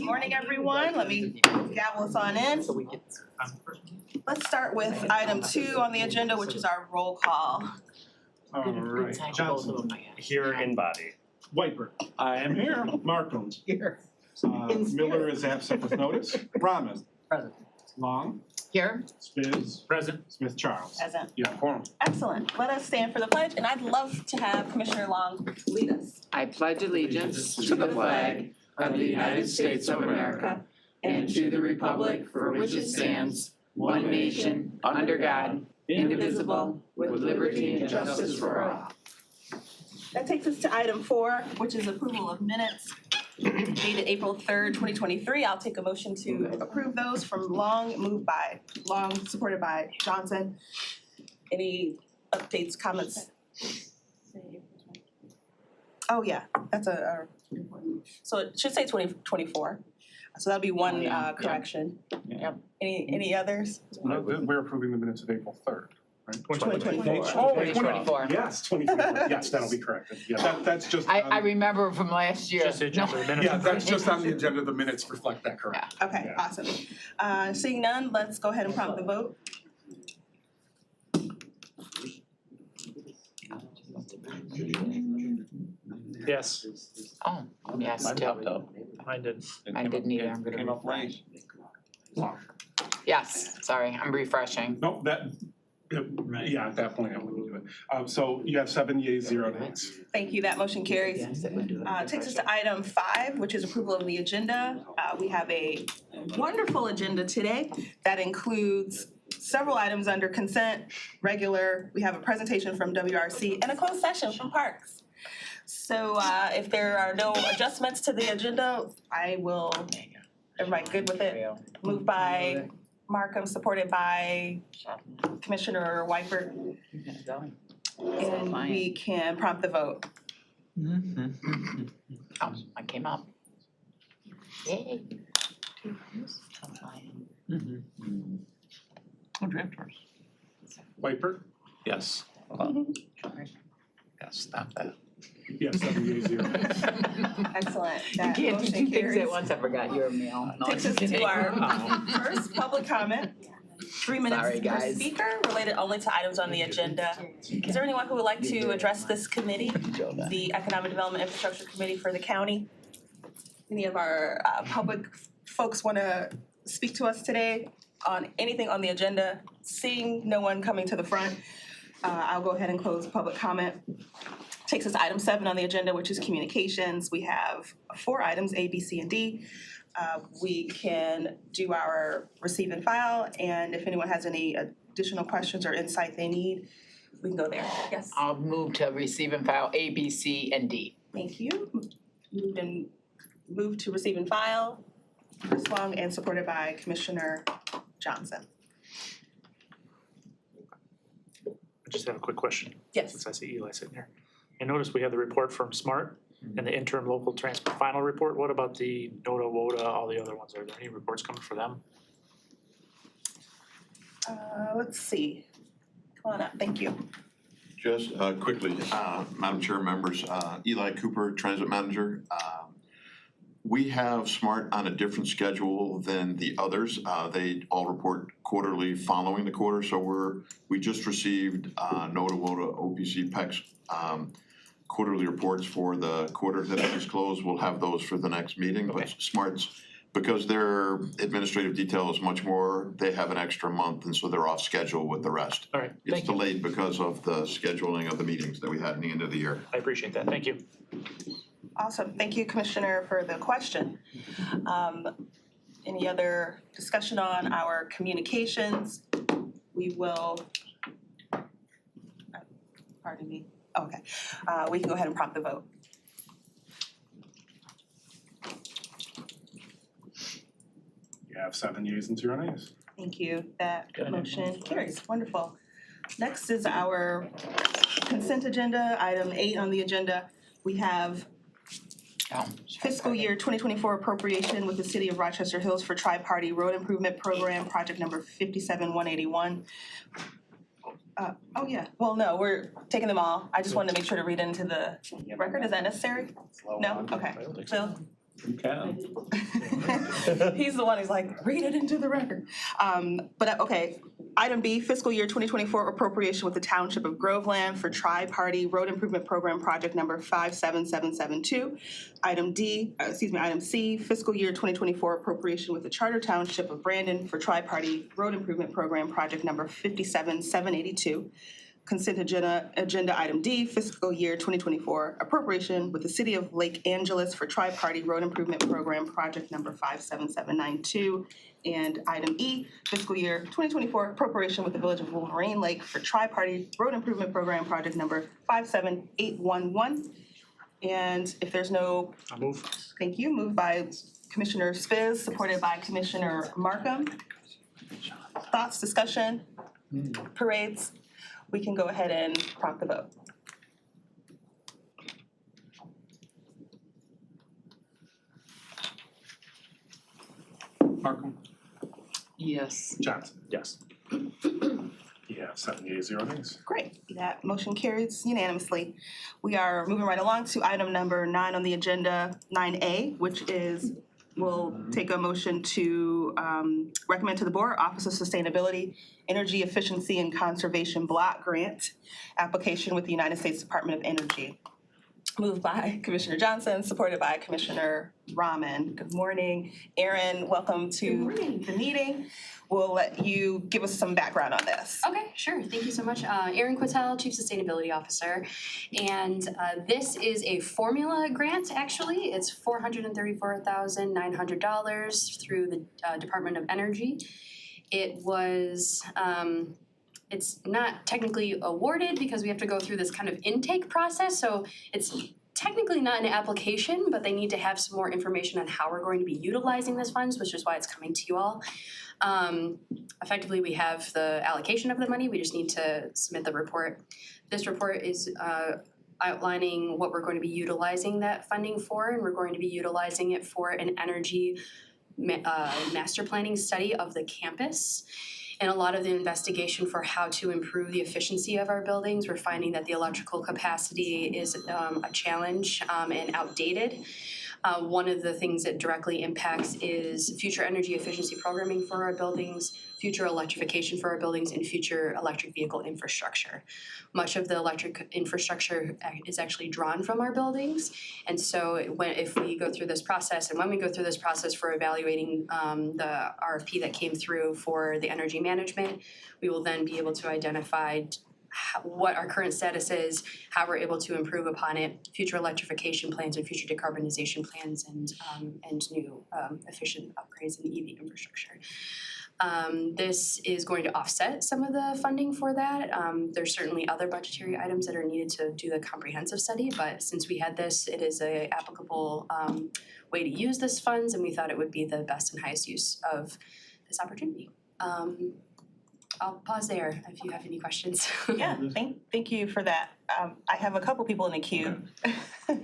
morning, everyone. Let me gavel us on in. Let's start with item 2 on the agenda, which is our roll call. All right, Johnson. Here in body. Whiteburg. I am here. Markham. Here. Miller is absent with notice. Rahman. Present. Long. Here. Spiz. Present. Smith Charles. Present. Yeah, quorum. Excellent. Let us stand for the pledge, and I'd love to have Commissioner Long lead us. I pledge allegiance to the flag of the United States of America and to the republic for which it stands, one nation, under God, indivisible, with liberty and justice for all. That takes us to item 4, which is approval of minutes dated April 3rd, 2023. I'll take a motion to approve those from Long, moved by Long, supported by Johnson. Any updates, comments? Oh, yeah, that's so it should say 2024. So that'll be one correction. Yep. Any others? No, we're approving the minutes of April 3rd. Right? 2024. Oh, 2024. Yes, 2024. Yes, that'll be corrected. Yeah, that's just. I remember from last year. Just the agenda No. minutes. Yeah, that's just on the agenda. The minutes reflect that correct. Okay, Yeah. awesome. Seeing none, let's go ahead and prompt the vote. Yes, Oh, yes, too. I did. I didn't either. I'm gonna Came up late. Yes, sorry, I'm refreshing. No, yeah, at that point I wouldn't do it. So you have 7 yeas, 0 nays. Thank you, that motion carries. Takes us to item 5, which is approval of the agenda. We have a wonderful agenda today that includes several items under consent, regular. We have a presentation from WRC and a closed session from Parks. So if there are no adjustments to the agenda, I will, everybody good with it? Moved by Markham, supported by Commissioner Whiteburg. And we can prompt the vote. Oh, I came up. Yay. Whiteburg? Yes. Yes, stop that. Yes, 7 yeas, 0 nays. Excellent. You That can't do motion 2 things carries. at once, I forgot you're a male. No, Takes I'm us to kidding. our first public comment. 3 minutes Sorry, per guys. speaker, related only to items on the agenda. Is there anyone who would like to address this committee, the Economic Development Infrastructure Committee for the county? Any of our public folks want to speak to us today on anything on the agenda? Seeing no one coming to the front, I'll go ahead and close public comment. Takes us to item 7 on the agenda, which is communications. We have 4 items, A, B, C, and D. We can do our receive and file, and if anyone has any additional questions or insight they need, we can go there. Yes, I'll move to receive and file A, B, C, and D. thank you. Moved to receive and file, Ms. Long, and supported by Commissioner Johnson. I just have a quick question, Yes. since I see Eli sitting here. I noticed we have the report from SMART and the interim local transport final report. What about the NODA, WODA, all the other ones? Are there any reports coming for them? Let's see. Come on up, thank you. Just quickly, Madam Chair, members, Eli Cooper, Transit Manager. We have SMART on a different schedule than the others. They all report quarterly following the quarter, so we just received NODA, WODA, OPC, PEX quarterly reports for the quarter that is closed. We'll have those for the next meeting, but SMART's, because their administrative detail is much more, they have an extra month, and so they're off schedule with the rest. All right, It's thank you. delayed because of the scheduling of the meetings that we had in the end of the year. I appreciate that. Thank you. Awesome, thank you, Commissioner, for the question. Any other discussion on our communications? We will, pardon me, okay. We can go ahead and prompt the vote. You have 7 yeas and 0 nays. Thank you, that motion carries, wonderful. Next is our consent agenda, item 8 on the agenda. We have Oh, fiscal year 2024 appropriation with the City of Rochester Hills for Tri-Party Road Improvement Program, project number 57181. Oh yeah, well, no, we're taking them all. I just wanted to make sure to read into the record. Is that necessary? No? Okay. Phil? You can. He's the one who's like, read it into the record. Okay, item B, fiscal year 2024 appropriation with the Township of Groveland for Tri-Party Road Improvement Program project number 57772. Item C, fiscal year 2024 appropriation with the Charter Township of Brandon for Tri-Party Road Improvement Program project number 57782. Consent agenda item D, fiscal year 2024 appropriation with the City of Lake Angeles for Tri-Party Road Improvement Program project number 57792. And item E, fiscal year 2024 appropriation with the Village of Wolverine Lake for Tri-Party Road Improvement Program project number 57811. And if there's no, I'll move. thank you, moved by Commissioner Spiz, supported by Commissioner Markham. Thoughts, discussion, parades? We can go ahead and prompt the vote. Markham, Yes. Johnson. Yes. Yeah, 7 yeas, 0 nays. Great, that motion carries unanimously. We are moving right along to item number 9 on the agenda, 9A, which is, we'll take a motion to recommend to the board Office of Sustainability, Energy Efficiency and Conservation Block Grant application with the United States Department of Energy. Moved by Commissioner Johnson, supported by Commissioner Rahman. Good morning. Aaron, welcome to the meeting. We'll let you give us some background on this. Okay, sure. Thank you so much. Erin Quattel, Chief Sustainability Officer. And this is a formula grant, actually. It's $434,900 through the Department of Energy. It was, it's not technically awarded because we have to go through this kind of intake process. So it's technically not an application, but they need to have some more information on how we're going to be utilizing these funds, which is why it's coming to you all. Effectively, we have the allocation of the money. We just need to submit the report. This report is outlining what we're going to be utilizing that funding for, and we're going to be utilizing it for an energy master planning study of the campus. And a lot of the investigation for how to improve the efficiency of our buildings. We're finding that the electrical capacity is a challenge and outdated. One of the things that directly impacts is future energy efficiency programming for our buildings, future electrification for our buildings, and future electric vehicle infrastructure. Much of the electric infrastructure is actually drawn from our buildings. And so if we go through this process, and when we go through this process for evaluating the RFP that came through for the energy management, we will then be able to identify what our current status is, how we're able to improve upon it, future electrification plans and future decarbonization plans, and new efficient upgrades in the EV infrastructure. This is going to offset some of the funding for that. There's certainly other budgetary items that are needed to do the comprehensive study, but since we had this, it is a applicable way to use this funds, and we thought it would be the best and highest use of this opportunity. I'll pause there if you have any questions. Yeah, thank you for that. I have a couple people in the queue.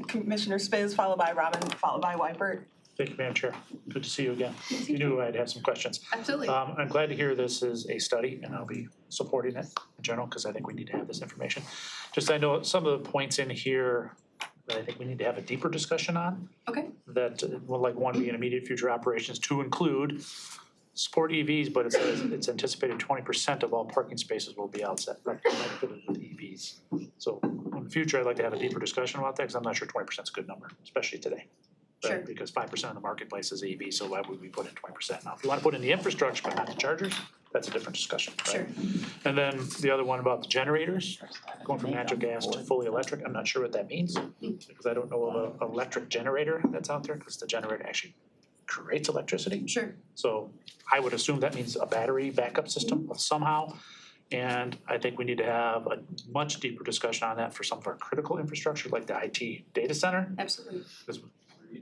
Commissioner Spiz, followed by Robin, followed by Weipert. Thank you, Madam Chair. Good to see you again. You knew I'd have some questions. Absolutely. I'm glad to hear this is a study, and I'll be supporting it in general because I think we need to have this information. Just I know some of the points in here that I think we need to have a deeper discussion on. Okay. That will like one be in immediate future operations to include support EVs, but it says it's anticipated 20% of all parking spaces will be outside connected with EVs. So in the future, I'd like to have a deeper discussion about that because I'm not sure 20% is a good number, especially today. Sure. Right? Because 5% of the marketplace is EV, so why would we put in 20%? Now, if you want to put in the infrastructure but not the chargers, that's a different discussion, right? Sure. And then the other one about the generators, going from natural gas to fully electric, I'm not sure what that means because I don't know of an electric generator that's out there because the generator actually creates electricity. Sure. So I would assume that means a battery backup system of somehow. And I think we need to have a much deeper discussion on that for some of our critical infrastructure, like the IT data center. Absolutely. Because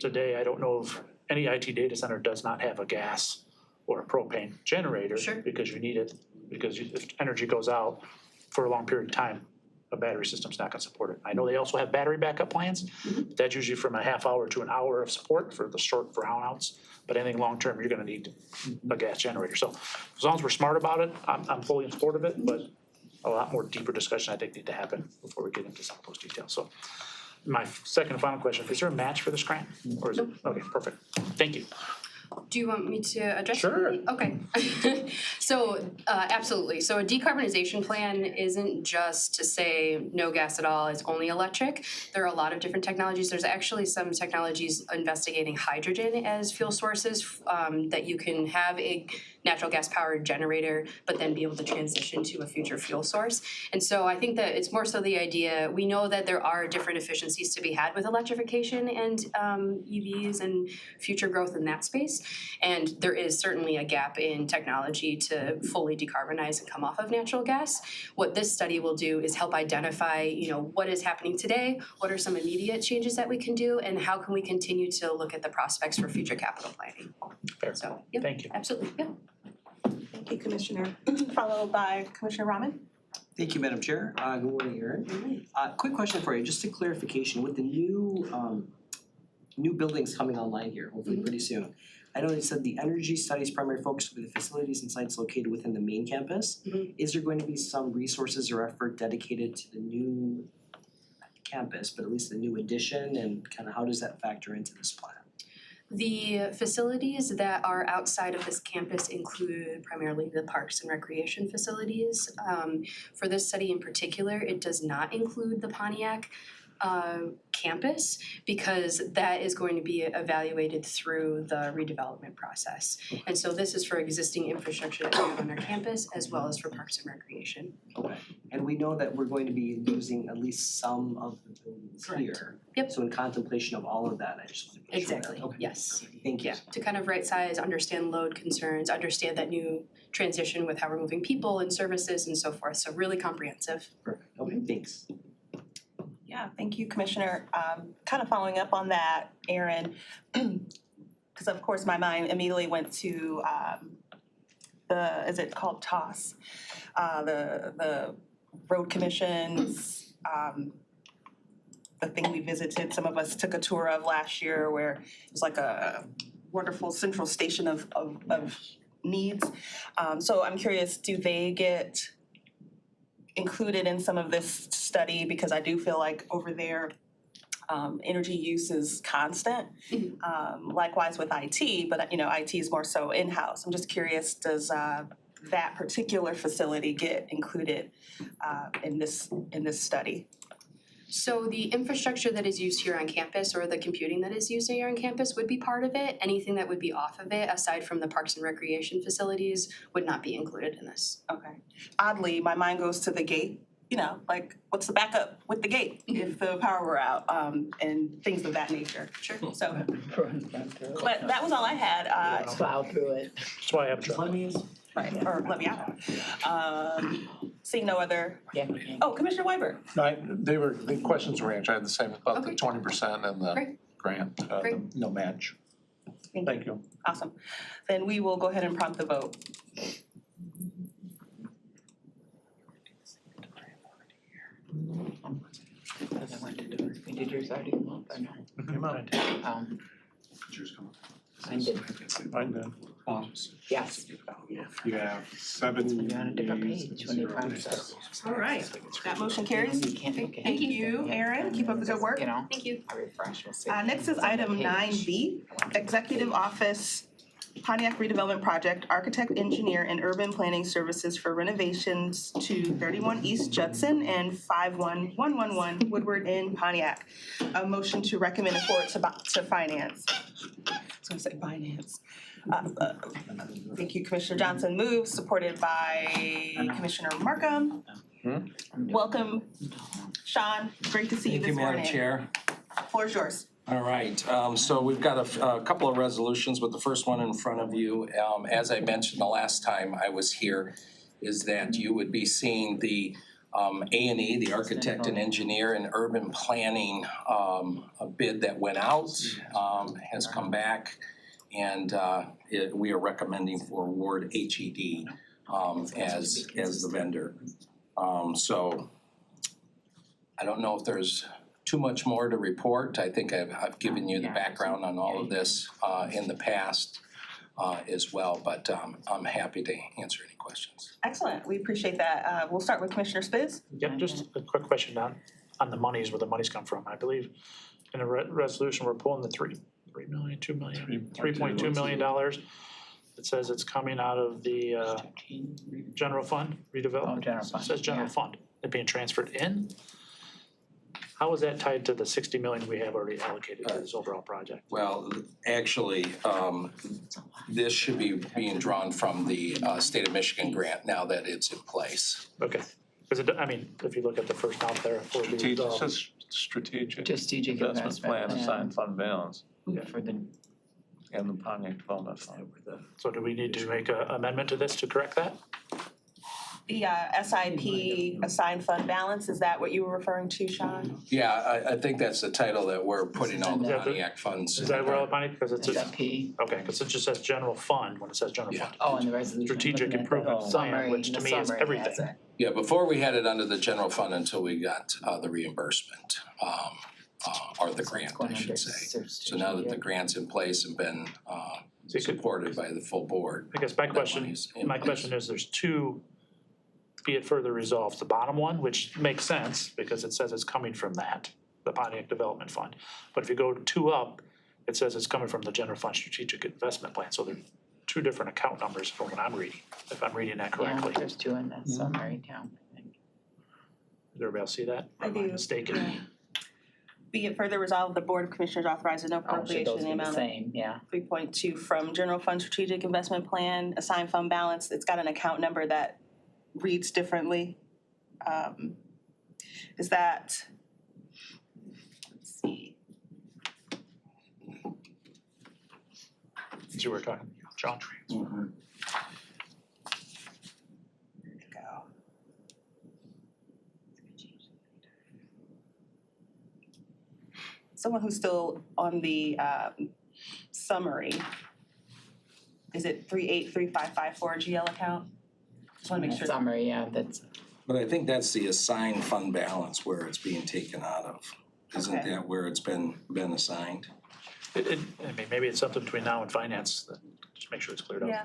today, I don't know if any IT data center does not have a gas or a propane generator. Sure. Because you need it, because if energy goes out for a long period of time, a battery system's not gonna support it. I know they also have battery backup plans. But that's usually from a half hour to an hour of support for the short brownouts. But anything long-term, you're gonna need a gas generator. So as long as we're smart about it, I'm fully in support of it, but a lot more deeper discussion I think need to happen before we get into some of those details. So my second and final question, is there a match for this grant? Or is it, okay, perfect. Thank you. Do you want me to address? Sure. it? Okay. So, absolutely. So a decarbonization plan isn't just to say no gas at all, it's only electric. There are a lot of different technologies. There's actually some technologies investigating hydrogen as fuel sources, that you can have a natural gas powered generator, but then be able to transition to a future fuel source. And so I think that it's more so the idea, we know that there are different efficiencies to be had with electrification and EVs and future growth in that space. And there is certainly a gap in technology to fully decarbonize and come off of natural gas. What this study will do is help identify, what is happening today, what are some immediate changes that we can do, and how can we continue to look at the prospects for future capital planning. Fair. So, yep, Thank you. absolutely, yeah. Thank you, Commissioner. Followed by Commissioner Rahman. Thank you, Madam Chair. Good morning, Aaron. Quick question for you, just a clarification, with the new buildings coming online here, hopefully pretty soon. I know they said the energy studies primary focus will be the facilities and sites located within the main campus. Is there going to be some resources or effort dedicated to the new campus, but at least the new addition, and kind of how does that factor into this plan? The facilities that are outside of this campus include primarily the parks and recreation facilities. For this study in particular, it does not include the Pontiac campus because that is going to be evaluated through the redevelopment process. And so this is for existing infrastructure that we have on our campus as well as for parks and recreation. Okay, and we know that we're going to be losing at least some of the buildings Correct. here. Yep. So in contemplation of all of that, I just want to make sure that. Exactly, Okay. yes. Thank you. Yeah, to kind of right size, understand load concerns, understand that new transition with how we're moving people and services and so forth. So really comprehensive. Perfect, okay, thanks. Yeah, thank you, Commissioner. Kind of following up on that, Aaron, because of course my mind immediately went to is it called TOS? The road commissions, the thing we visited, some of us took a tour of last year where it was like a wonderful central station of needs. So I'm curious, do they get included in some of this study? Because I do feel like over there, energy use is constant. Likewise with IT, but IT is more so in-house. I'm just curious, does that particular facility get included in this study? So the infrastructure that is used here on campus or the computing that is used here on campus would be part of it. Anything that would be off of it, aside from the parks and recreation facilities, would not be included in this. Okay. Oddly, my mind goes to the gate, like what's the backup with the gate if the power were out, and things of that nature. Sure. So, but that was all I had. Plow through it. That's why I have a truck. Right, or let me out. Seeing no other, Yeah. oh, Commissioner Weiber. The questions were answered, I had the same about the Okay. 20% and the Great. grant, Great. no match. Thank you. Awesome. Then we will go ahead and prompt the vote. Because I went to do it. Did yours already come up or no? Come on. Mine did. Mine did. Yes. You have 7 You're on a different yeas, page when you 0 promise nays. us. All right, that motion carries. You can't look at it. Thank you, Aaron. Keep up the good work. You know, Thank you. I refresh, we'll see. Next is It's on the item page. 9B, Executive Office Pontiac Redevelopment Project, Architect, Engineer, and Urban Planning Services for renovations to 31 East Judson and 51111 Woodward in Pontiac. A motion to recommend and forward to finance. So I said finance. Thank you, Commissioner Johnson moves, supported by Commissioner Markham. Welcome, Sean, great to see you this morning. Thank you, Madam Chair. Floor is yours. All right, so we've got a couple of resolutions, but the first one in front of you, as I mentioned the last time I was here, is that you would be seeing the A&E, the Architect and Engineer and Urban Planning a bid that went out, has come back, and we are recommending for award HED as the vendor. So I don't know if there's too much more to report. I think I've given you the background on all of this in the past as well, but I'm happy to answer any questions. Excellent, we appreciate that. We'll start with Commissioner Spiz. Yep, just a quick question on the monies, where the monies come from. I believe in the resolution, we're pulling the 3 million, 2 million, $3.2 $3.2 million. It says it's coming out of the general fund redevelopment. Oh, general fund, It says general yeah. fund. It being transferred in? How is that tied to the 60 million we have already allocated to this overall project? Well, actually, this should be being drawn from the state of Michigan grant now that it's in place. Okay, because it, I mean, if you look at the first out there for Strategic, the, it says strategic Strategic investment plan, assigned fund balance, for the, and the Pontiac Development Fund. so do we need to make an amendment to this to correct that? The SIP assigned fund balance, is that what you were referring to, Sean? Yeah, I think that's the title that we're putting all the Yeah, but- Pontiac funds. Is that where all the money, because it's just, SIP. okay, because it just says general fund when it says general Yeah. fund. Oh, and the resolution. Strategic Looking at the improvement plan, summary, which to the me is summary everything. has it. Yeah, before we had it under the general fund until we got the reimbursement, or the grant, Going I under should say. So strategic. now that the grant's in place and been So you could- supported by the full board. I guess my that question, money's in my place. question is, there's two, be it further resolved, the bottom one, which makes sense because it says it's coming from that, the Pontiac Development Fund. But if you go two up, it says it's coming from the general fund strategic investment plan, so there's two different account numbers from what I'm reading, if I'm reading that Yeah, correctly. there's two in that summary count, I think. Did everybody else see that? I Or am I do. mistaken? Be it further resolved, the Board of Commissioners authorizes no Oh, should appropriation those in the be the amount of same, yeah. 3.2 from general fund strategic investment plan, assigned fund balance. It's got an account number that reads differently. Is that, let's see, See, we're talking, John. where to go? Someone who's still on the summary, is it 383554 GL account? Just wanna make sure. Summary, yeah, that's, But I think that's the assigned fund balance where it's being taken out of. Isn't Okay. that where it's been assigned? I mean, maybe it's something between now and finance, that, just make sure it's cleared up. Yeah,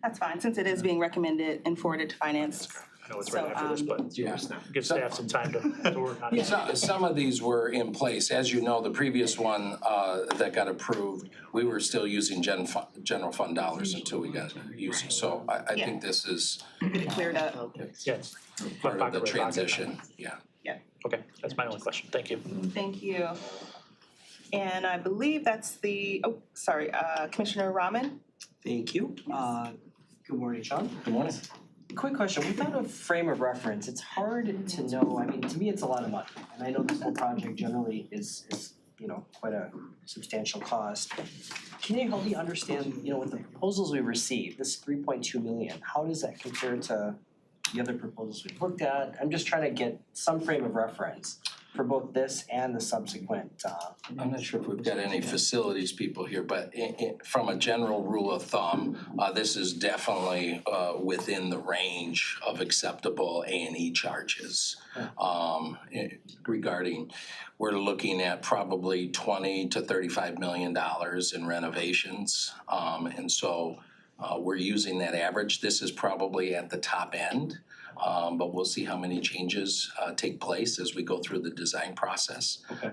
that's fine, since it is being recommended and forwarded to finance. I know it's right So, after this, but Yeah. give staff some time to work on it. Some of these were in place. As you know, the previous one that got approved, we were still using general fund dollars until we got using. So I Yeah. think this is Cleared up. Yes. part of the Pocket, right pocket. transition, yeah. Okay, that's my only question, thank you. Thank you. And I believe that's the, Commissioner Rahman? Thank you. Good morning, Sean. Good morning. Quick question, without a frame of reference, it's hard to know, I mean, to me, it's a lot of money. And I know this whole project generally is, quite a substantial cost. Can you help me understand, with the proposals we received, this 3.2 million, how does that compare to the other proposals we've looked at? I'm just trying to get some frame of reference for both this and the subsequent, I'm not sure if we've got any facilities people here, but from a general rule of thumb, this is definitely within the range of acceptable A&E charges. Regarding, we're looking at probably $20 to $35 million in renovations. And so we're using that average. This is probably at the top end. But we'll see how many changes take place as we go through the design process. Okay.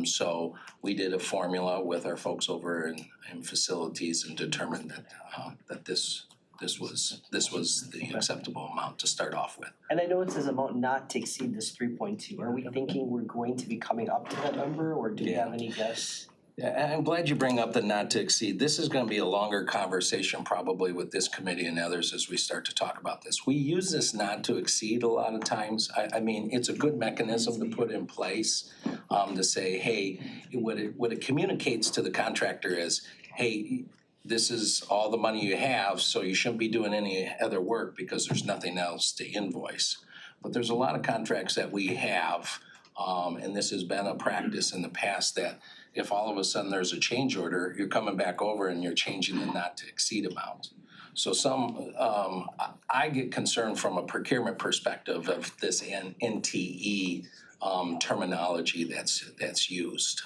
So we did a formula with our folks over in facilities and determined that this was the acceptable amount to start off with. and I know it says amount not to exceed this 3.2. Are we thinking we're going to be coming up to that number, or do we have any guess? Yeah, I'm glad you bring up the not to exceed. This is gonna be a longer conversation probably with this committee and others as we start to talk about this. We use this not to exceed a lot of times. I mean, it's a good mechanism to put in place to say, hey, what it communicates to the contractor is, hey, this is all the money you have, so you shouldn't be doing any other work because there's nothing else to invoice. But there's a lot of contracts that we have, and this has been a practice in the past that if all of a sudden there's a change order, you're coming back over and you're changing the not to exceed amount. So I get concerned from a procurement perspective of this NTE terminology that's used.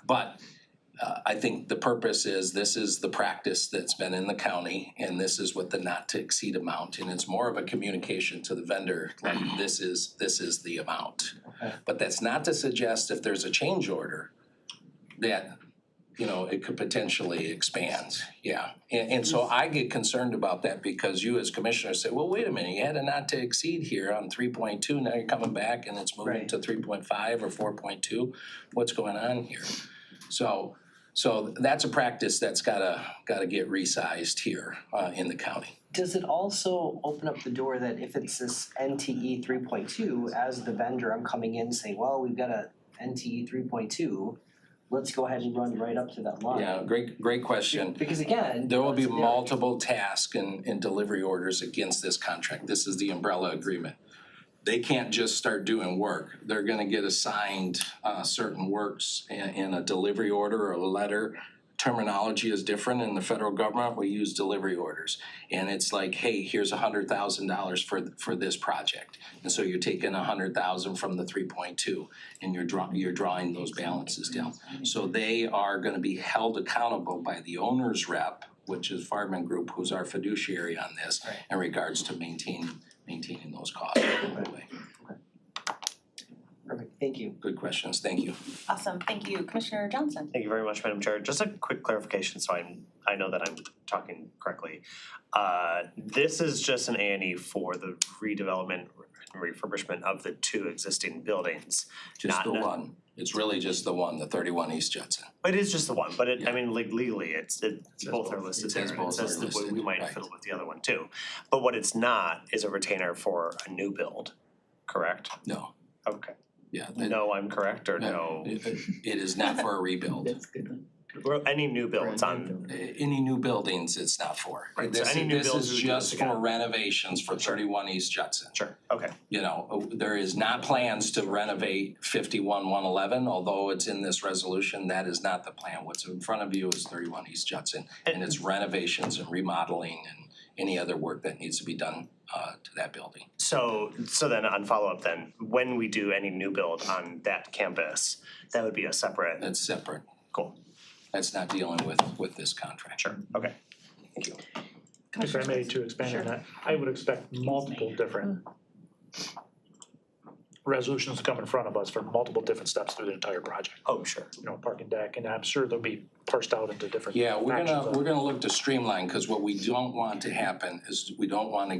But I think the purpose is, this is the practice that's been in the county, and this is what the not to exceed amount, and it's more of a communication to the vendor, like this is the amount. Okay. But that's not to suggest if there's a change order that it could potentially expand, yeah. And so I get concerned about that because you as commissioners say, well, wait a minute, you had a not to exceed here on 3.2, now you're coming back and it's moving Right. to 3.5 or 4.2. What's going on here? So that's a practice that's gotta get resized here in the county. Does it also open up the door that if it's this NTE 3.2, as the vendor, I'm coming in saying, well, we've got a NTE 3.2, let's go ahead and run right up to that line? Yeah, great question. Because again. There will be it's a multiple tasks and delivery orders against this contract. This is the umbrella agreement. They can't just start doing work. They're gonna get assigned certain works in a delivery order or a letter. Terminology is different in the federal government. We use delivery orders. And it's like, hey, here's $100,000 for this project. And so you're taking $100,000 from the 3.2 and you're drawing those balances down. So they are gonna be held accountable by the owner's rep, which is Farman Group, who's our fiduciary on this, Right. in regards to maintaining those costs along the way. Perfect, thank you. Good questions, thank you. Awesome, thank you. Commissioner Johnson. Thank you very much, Madam Chair. Just a quick clarification, so I know that I'm talking correctly. This is just an A&E for the redevelopment and refurbishment of the two existing buildings. Just Not the ne- one. It's really just the one, the 31 East Judson. It is just the one, but Yeah. I mean, like legally, it's both are listed It there. says and both It says are that we listed, might right. fiddle with the other one too. But what it's not is a retainer for a new build, correct? No, Okay. yeah. No, I'm correct, or no? It is not for a rebuild. Well, any new builds on, Any new buildings, it's not for. Right, so This any new this builds is we would do this just for again. renovations for 31 East Judson. sure, okay. There is not plans to renovate 51-111, although it's in this resolution, that is not the plan. What's in front of you is 31 East Judson, and it's renovations and remodeling and any other work that needs to be done to that building. So then on follow-up then, when we do any new build on that campus, that would be a separate, That's separate. cool, That's not dealing with this contract. sure, okay. Thank you. If I may to expand on that, I would expect multiple different resolutions to come in front of us for multiple different steps through the entire project. Oh, sure. Parking deck, and I'm sure they'll be parsed out into different Yeah, we're actions. gonna look to streamline, cause what we don't want to happen is we don't wanna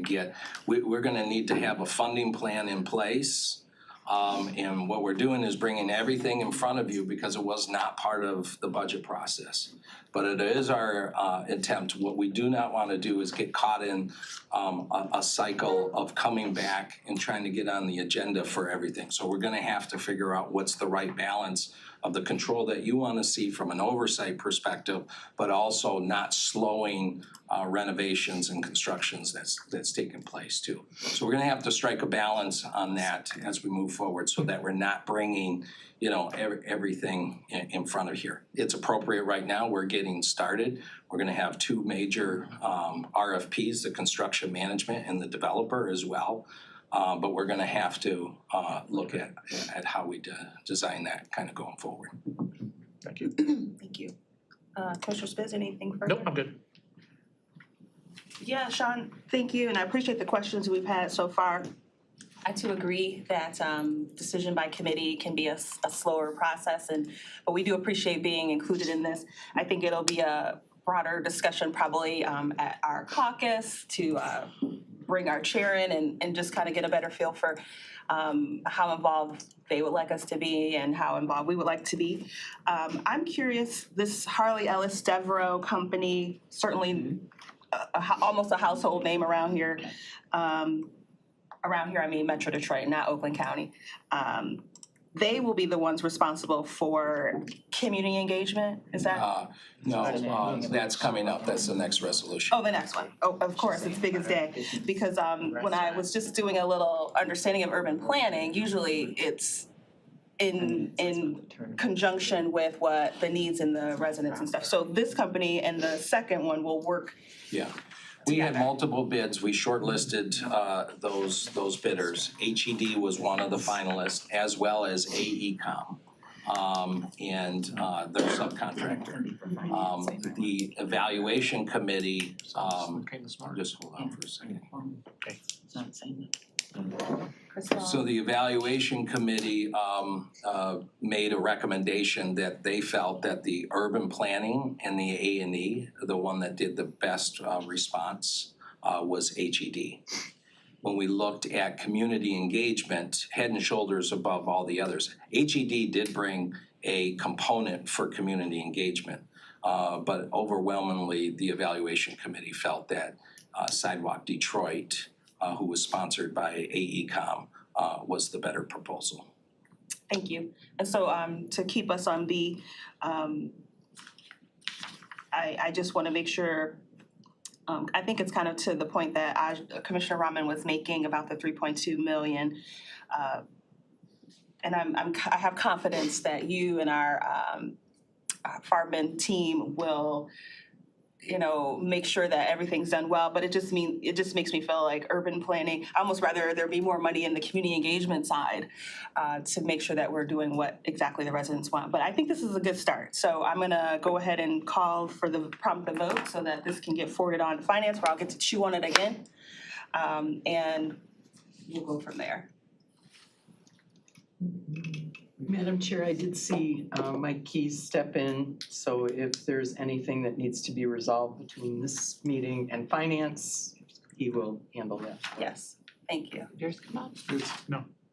we're gonna need to have a funding plan in place. And what we're doing is bringing everything in front of you because it was not part of the budget process. But it is our attempt. What we do not wanna do is get caught in a cycle of coming back and trying to get on the agenda for everything. So we're gonna have to figure out what's the right balance of the control that you wanna see from an oversight perspective, but also not slowing renovations and constructions that's taking place too. So we're gonna have to strike a balance on that as we move forward so that we're not bringing, everything in front of here. It's appropriate right now, we're getting started. We're gonna have two major RFPs, the construction management and the developer as well. But we're gonna have to look at how we design that kind of going forward. Thank you. Thank you. Commissioner Spiz, anything further? Nope, I'm good. Yeah, Sean, thank you, and I appreciate the questions we've had so far. I too agree that decision by committee can be a slower process, but we do appreciate being included in this. I think it'll be a broader discussion probably at our caucus to bring our chair in and just kind of get a better feel for how involved they would like us to be and how involved we would like to be. I'm curious, this Harley Ellis Devereaux company, certainly almost a household name around here. Around here, I mean Metro Detroit, not Oakland County. They will be the ones responsible for community engagement, is that? No, that's coming up, that's the next resolution. Oh, the next one. Oh, of course, it's Biggest Day. Because when I was just doing a little understanding of urban planning, usually it's in conjunction with what the needs in the residents and stuff. So this company and the second one will work. Yeah, we had together. multiple bids, we shortlisted those bidders. HED was one of the finalists, as well as AECom. And their subcontractor. The evaluation committee, just hold on for a second. Crystal? So the evaluation committee made a recommendation that they felt that the urban planning and the A&E, the one that did the best response was HED. When we looked at community engagement, head and shoulders above all the others. HED did bring a component for community engagement, but overwhelmingly, the evaluation committee felt that Sidewalk Detroit, who was sponsored by AECom, was the better proposal. Thank you. And so to keep us on B, I just want to make sure, I think it's kind of to the point that Commissioner Rahman was making about the 3.2 million. And I have confidence that you and our Farben team will, make sure that everything's done well, but it just makes me feel like urban planning, I almost rather there be more money in the community engagement side to make sure that we're doing what exactly the residents want. But I think this is a good start. So I'm gonna go ahead and call for the prompt the vote so that this can get forwarded on to finance, where I'll get to chew on it again. And we'll go from there. Madam Chair, I did see Mike Keys step in, so if there's anything that needs to be resolved between this meeting and finance, he will handle that. Yes, thank you. Yours come up?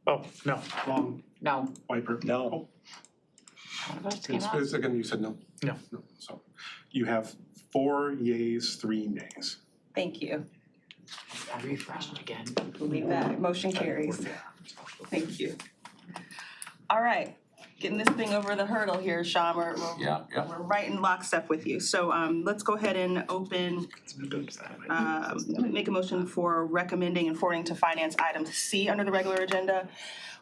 Oh, no. Long, No. Wiper. No. Spiz, again, you said no? No. No, so you have 4 yays, 3 nays. Thank you. I refreshed again. Leave that, motion carries. Thank you. All right, getting this thing over the hurdle here, Sean, we're right in lockstep with you. So let's go ahead and make a motion for recommending and forwarding to finance item C under the regular agenda,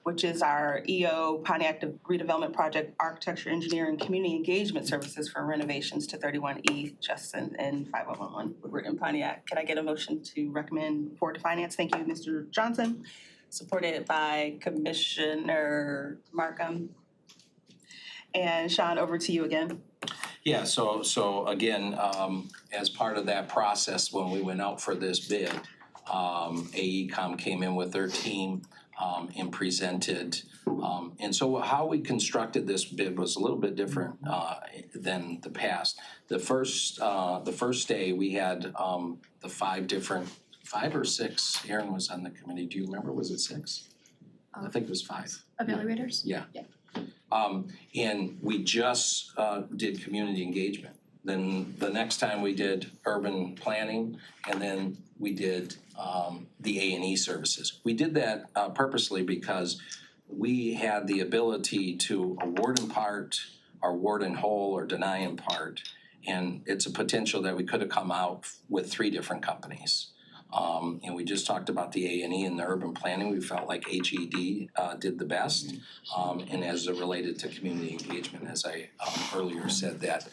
which is our EO Pontiac redevelopment project, architecture, engineering, community engagement services for renovations to 31E Justin and 5011 Woodward in Pontiac. Can I get a motion to recommend forward to finance? Thank you, Mr. Johnson. Supported by Commissioner Markham. And Sean, over to you again. Yeah, so again, as part of that process, when we went out for this bid, AECom came in with their team and presented. And so how we constructed this bid was a little bit different than the past. The first day, we had the 5 or 6, Aaron was on the committee, do you remember, was it 6? I think it was 5. Evaluators? Yeah. Yeah. And we just did community engagement. Then the next time we did urban planning, and then we did the A&E services. We did that purposely because we had the ability to award in part, or award in whole, or deny in part. And it's a potential that we could have come out with 3 different companies. And we just talked about the A&E and the urban planning. We felt like HED did the best. And as it related to community engagement, as I earlier said, that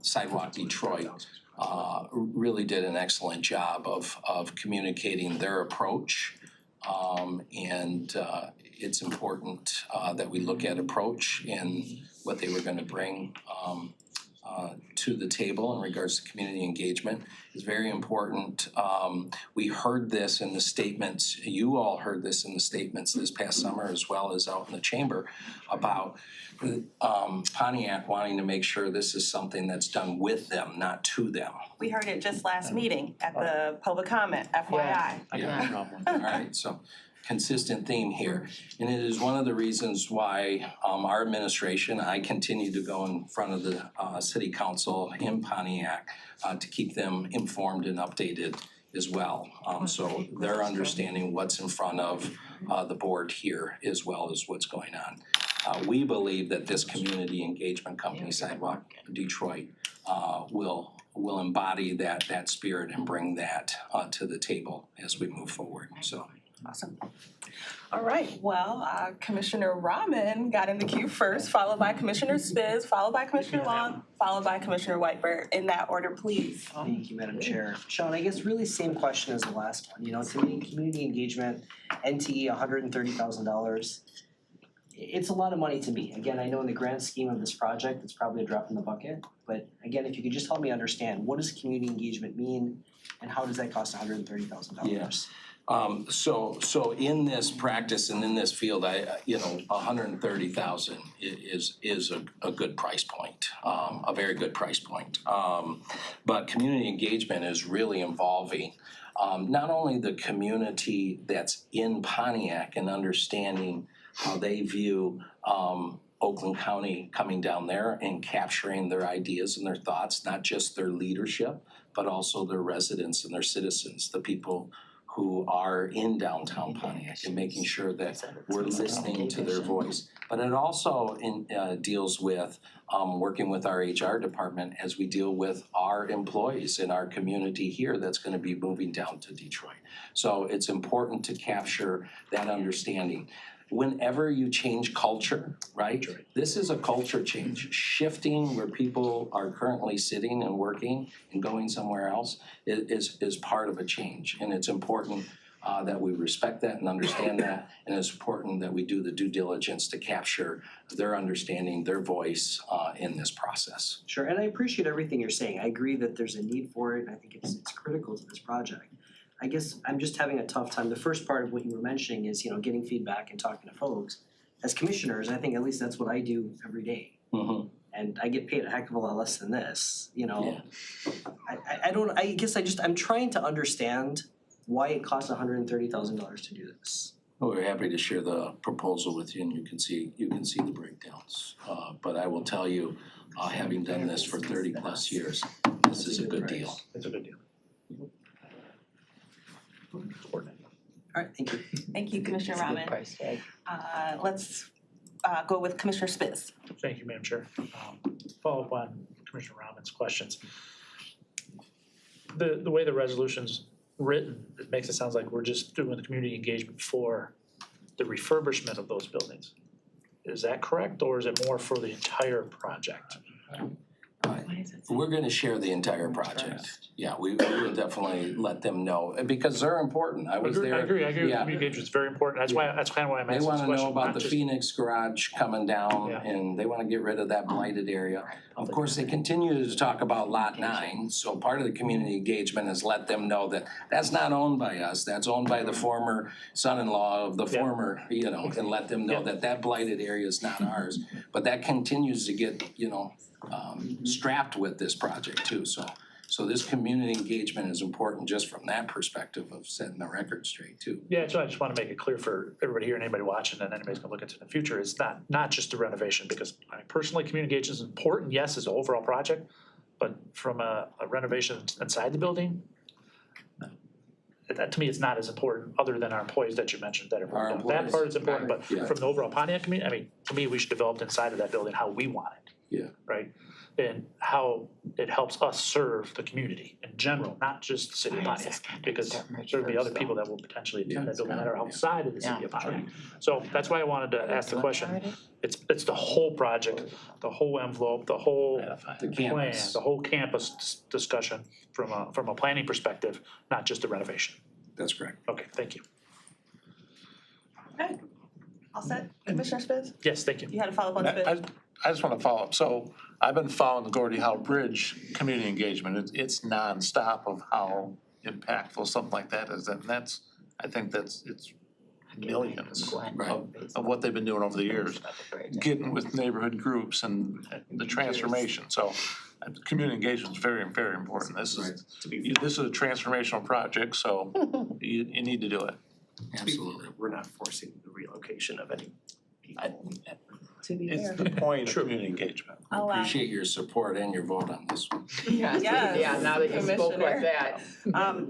Sidewalk Detroit really did an excellent job of communicating their approach. And it's important that we look at approach and what they were gonna bring to the table in regards to community engagement is very important. We heard this in the statements, you all heard this in the statements this past summer as well as out in the chamber about Pontiac wanting to make sure this is something that's done with them, not to them. We heard it just last meeting at the public comment, FYI. I got no problem. Alright, so consistent theme here. And it is one of the reasons why our administration, I continue to go in front of the city council in Pontiac to keep them informed and updated as well. So they're understanding what's in front of the board here as well as what's going on. We believe that this community engagement company, Sidewalk Detroit, will embody that spirit and bring that to the table as we move forward, so. Awesome. All right, well, Commissioner Rahman got in the queue first, followed by Commissioner Spiz, followed by Commissioner Long, followed by Commissioner Whitebird. In that order, please. Thank you, Madam Chair. Sean, I guess really same question as the last one, to me, community engagement, NTE, $130,000. It's a lot of money to me. Again, I know in the grand scheme of this project, it's probably a drop in the bucket, but again, if you could just help me understand, what does community engagement mean and how does that cost $130,000? So in this practice and in this field, $130,000 is a good price point, a very good price point. But community engagement is really involving not only the community that's in Pontiac and understanding how they view Oakland County coming down there and capturing their ideas and their thoughts, not just their leadership, but also their residents and their citizens, the people who are in downtown Pontiac, and making sure that we're listening to their voice. But it also deals with working with our HR department as we deal with our employees in our community here that's gonna be moving down to Detroit. So it's important to capture that understanding. Whenever you change culture, right? This is a culture change. Shifting where people are currently sitting and working and going somewhere else is part of a change. And it's important that we respect that and understand that. And it's important that we do the due diligence to capture their understanding, their voice in this process. Sure, and I appreciate everything you're saying. I agree that there's a need for it, and I think it's critical to this project. I guess I'm just having a tough time. The first part of what you were mentioning is, getting feedback and talking to folks. As commissioners, I think at least that's what I do every day. Mm-hmm. And I get paid a heck of a lot less than this, Yeah. I'm trying to understand why it costs $130,000 to do this. We're happy to share the proposal with you, and you can see the breakdowns. But I will tell you, having done this for 30+ years, this is a good deal. It's a good deal. All right, thank you. Thank you, Commissioner Rahman. Let's go with Commissioner Spitz. Thank you, Madam Chair. Follow up on Commissioner Rahman's questions. The way the resolution's written, it makes it sound like we're just doing the community engagement for the refurbishment of those buildings. Is that correct, or is it more for the entire project? We're gonna share the entire project. Yeah, we will definitely let them know, because they're important. I was there. I agree, Yeah. community engagement is very important, that's kind of why I'm They asking this wanna question. know about not the just- Phoenix garage coming down, Yeah. and they wanna get rid of that blighted area. Of course, they continue to talk about Lot 9, so part of the community engagement is let them know that that's not owned by us, that's owned by the former son-in-law of the Yeah. former, and let them know that that blighted area is not ours. But that continues to get, strapped with this project too, so this community engagement is important just from that perspective of setting the record straight too. Yeah, so I just wanna make it clear for everybody here and anybody watching and anybody's gonna look into in the future, it's not just the renovation, because personally, community engagement is important, yes, as an overall project, but from a renovation inside the building, that to me is not as important, other than our employees that you mentioned that are Our important. That employees. part is important, but Yeah. from the overall Pontiac community, to me, we should develop inside of that building how we want it. Yeah. Right? And how it helps us serve the community in general, not just the city of Pontiac. Because there'll be other people that will potentially attend that building that are outside of the city of Pontiac. So that's why I wanted to ask the question. It's the whole project, the whole envelope, the whole The plan, campus. the whole campus discussion from a planning perspective, not just the renovation. That's correct. Okay, thank you. Okay, all set, Commissioner Spitz? Yes, thank you. You had a follow-up on Spitz? I just wanna follow up, so I've been following the Gordie Howe Bridge community engagement, it's nonstop of how impactful something like that is, and I think it's millions of what they've been doing over the years. Getting with neighborhood groups and the transformation, so community engagement is very, very important. This is a transformational project, so you need to do it. Absolutely. We're not forcing the relocation of any people. It's the point of community engagement. I'll, Appreciate your support and your vote on this one. Yes, Yeah, now that you spoke Commissioner. like that.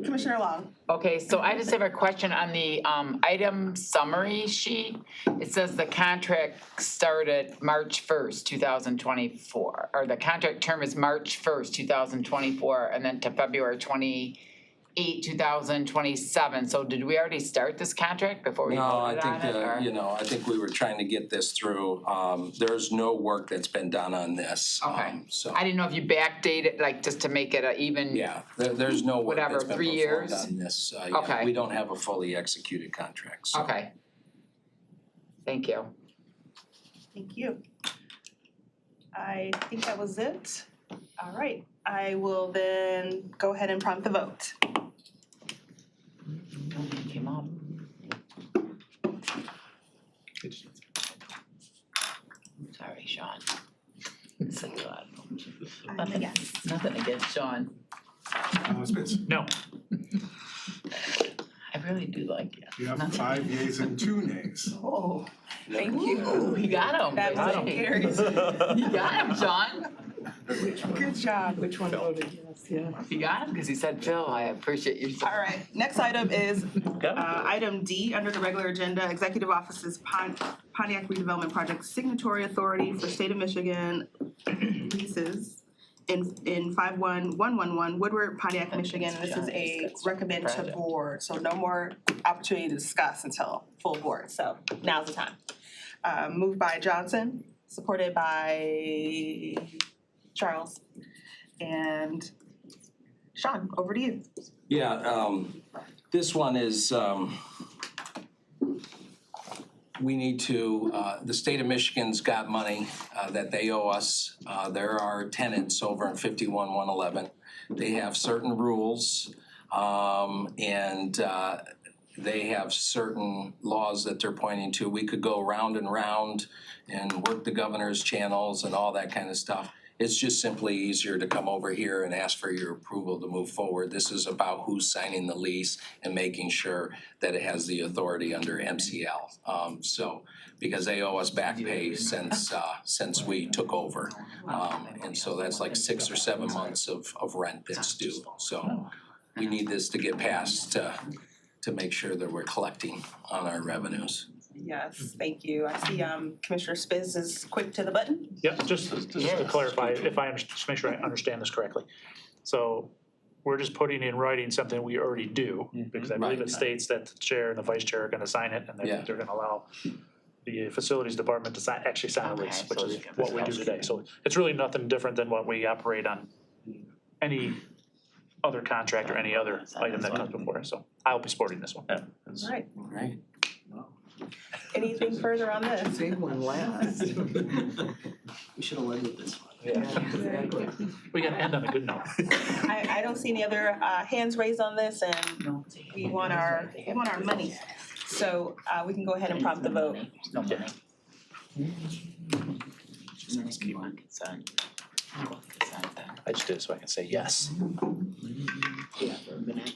Commissioner Long. Okay, so I just have a question on the item summary sheet. It says the contract started March 1st, 2024, or the contract term is March 1st, 2024, and then to February 28, 2027. So did we already start this contract before we No, I voted on think, it, or? I think we were trying to get this through. There's no work that's been done on this. Okay. So, I didn't know if you backdated, like, just to make it a even. yeah, there's no work Whatever, that's been 3 performed years? on this. Okay. We don't have a fully executed contract, so. Okay. Thank you. Thank you. I think that was it. All right, I will then go ahead and prompt the vote. Came out. I'm a yes. Nothing against Sean. Spitz, No, I really do like you. you have 5 yeas and 2 nays. Oh, Thank you. oh, he got him. That motion carries. You got him, Sean. Good job. Which one voted yes? Yeah. You got him because he said Phil. I appreciate your support. All right, next item is item D under the regular agenda, Executive Office's Pontiac Redevelopment Project Signatory Authority for State of Michigan leases in 51111 Woodward, Pontiac, Michigan. And this is a recommend to board, so no more opportunity to discuss until full board, so now's the time. Moved by Johnson, supported by Charles. And Sean, over to you. Yeah, this one is, we need to, the state of Michigan's got money that they owe us. There are tenants over in 51-111. They have certain rules, and they have certain laws that they're pointing to. We could go round and round and work the governor's channels and all that kind of stuff. It's just simply easier to come over here and ask for your approval to move forward. This is about who's signing the lease and making sure that it has the authority under MCL. So, because they owe us back pay since we took over. And so that's like 6 or 7 months of rent that's due. So we need this to get passed to make sure that we're collecting on our revenues. Yes, thank you. I see Commissioner Spiz is quick to the button. yeah, just to clarify, if I just make sure I understand this correctly. So we're just putting in writing something we already do, because I believe it states that the chair and the vice chair are gonna sign it, and Yeah. they're gonna allow the facilities department to sign a lease, which is what we do today. So it's really nothing different than what we operate on any other contract or any other item that comes before us. So I'll be supporting this one. All right, Right. anything further on this? Big one last. We should have led with this one. We gotta end on a good note. I don't see any other hands raised on this, and we want our money. So we can go ahead and prompt the vote. No money. I just did it so I can say yes.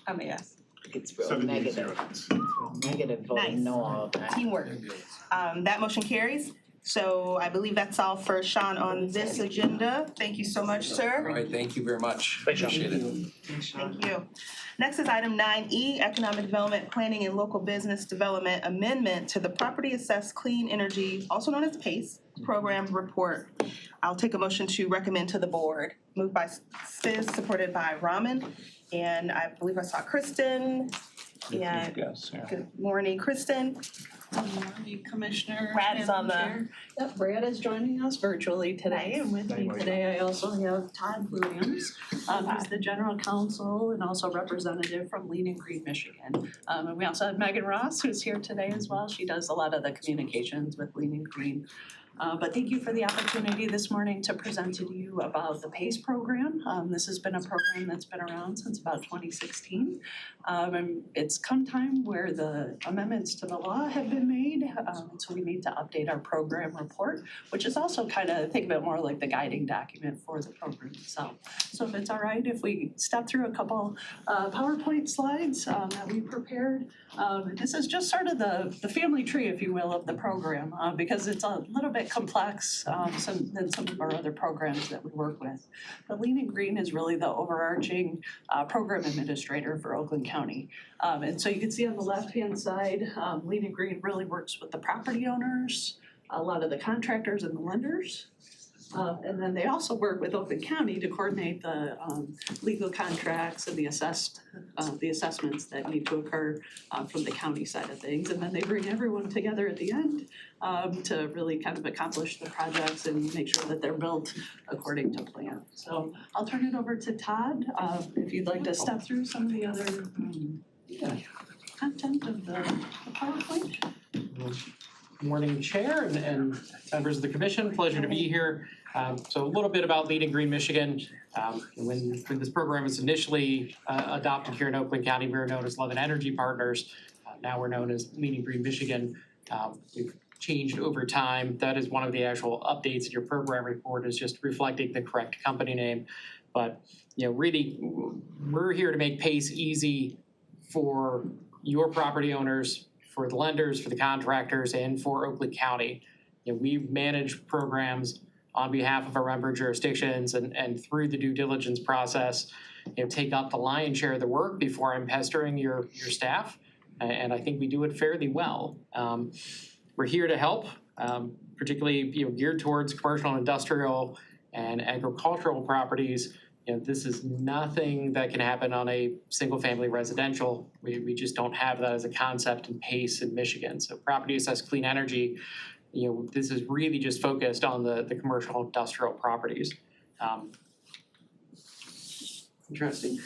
I'm a yes. It's real 7 yeas, 0 negative, nays. negative Nice. voting no all the time. Teamwork. That motion carries. So I believe that's all for Sean on this agenda. Thank you so much, All sir. right, thank you very much. Thanks, Sean. Appreciate it. Thank you. Next is item 9E, Economic Development Planning and Local Business Development Amendment to the Property Assessed Clean Energy, also known as PACE, Program Report. I'll take a motion to recommend to the board. Moved by Spiz, supported by Rahman. And I believe I saw Kristen. And good morning, Kristen. Good morning, Commissioner. Brad is on the- Chair. Yep, Brad is joining us virtually today, and with me today I also have Todd Williams. He's the general counsel and also representative from Lean and Green, Michigan. And we also have Megan Ross, who's here today as well. She does a lot of the communications with Lean and Green. But thank you for the opportunity this morning to present to you about the PACE program. This has been a program that's been around since about 2016. And it's come time where the amendments to the law have been made. So we need to update our program report, which is also kind of, think of it more like the guiding document for the program itself. So if it's all right, if we step through a couple PowerPoint slides that we prepared. This is just sort of the family tree, if you will, of the program, because it's a little bit complex than some of our other programs that we work with. But Lean and Green is really the overarching program administrator for Oakland County. And so you can see on the left-hand side, Lean and Green really works with the property owners, a lot of the contractors and the lenders. And then they also work with Oakland County to coordinate the legal contracts and the assessments that need to occur from the county side of things. And then they bring everyone together at the end to really kind of accomplish the projects and make sure that they're built according to plan. So I'll turn it over to Todd, if you'd like to step through some of the other content of the PowerPoint. Morning, Chair and members of the Commission. Pleasure to be here. So a little bit about Lean and Green Michigan. When this program was initially adopted here in Oakland County, we were known as Levin Energy Partners. Now we're known as Lean and Green Michigan. We've changed over time. That is one of the actual updates in your program report, is just reflecting the correct company name. But, really, we're here to make PACE easy for your property owners, for the lenders, for the contractors, and for Oakland County. We manage programs on behalf of our member jurisdictions, and through the due diligence process, take up the lion's share of the work before I'm pestering your staff. And I think we do it fairly well. We're here to help, particularly geared towards commercial and industrial and agricultural properties. This is nothing that can happen on a single-family residential. We just don't have that as a concept in PACE in Michigan. So property assessed clean energy, this is really just focused on the commercial industrial properties. Interesting.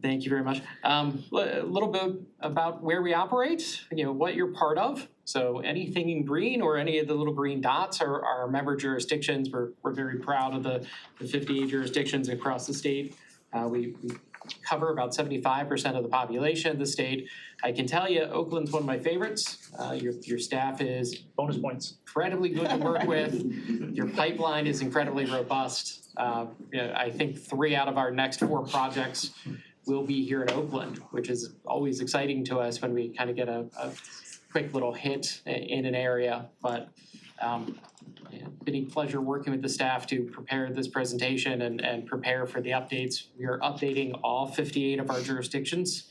Thank you very much. A little bit about where we operate, what you're part of. So anything in green or any of the little green dots are our member jurisdictions. We're very proud of the 58 jurisdictions across the state. We cover about 75% of the population of the state. I can tell you, Oakland's one of my favorites. Your staff is bonus points, incredibly good to work with. Your pipeline is incredibly robust. I think 3 out of our next 4 projects will be here in Oakland, which is always exciting to us when we kind of get a quick little hit in an area. But been a pleasure working with the staff to prepare this presentation and prepare for the updates. We are updating all 58 of our jurisdictions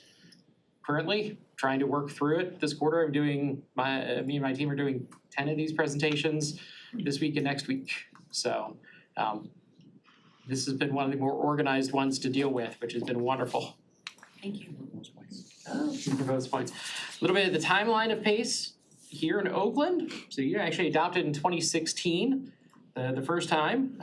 currently, trying to work through it. This quarter, me and my team are doing 10 of these presentations this week and next week. So this has been one of the more organized ones to deal with, which has been wonderful. Thank you. Proposed points. A little bit of the timeline of PACE here in Oakland. So you actually adopted in 2016, the first time.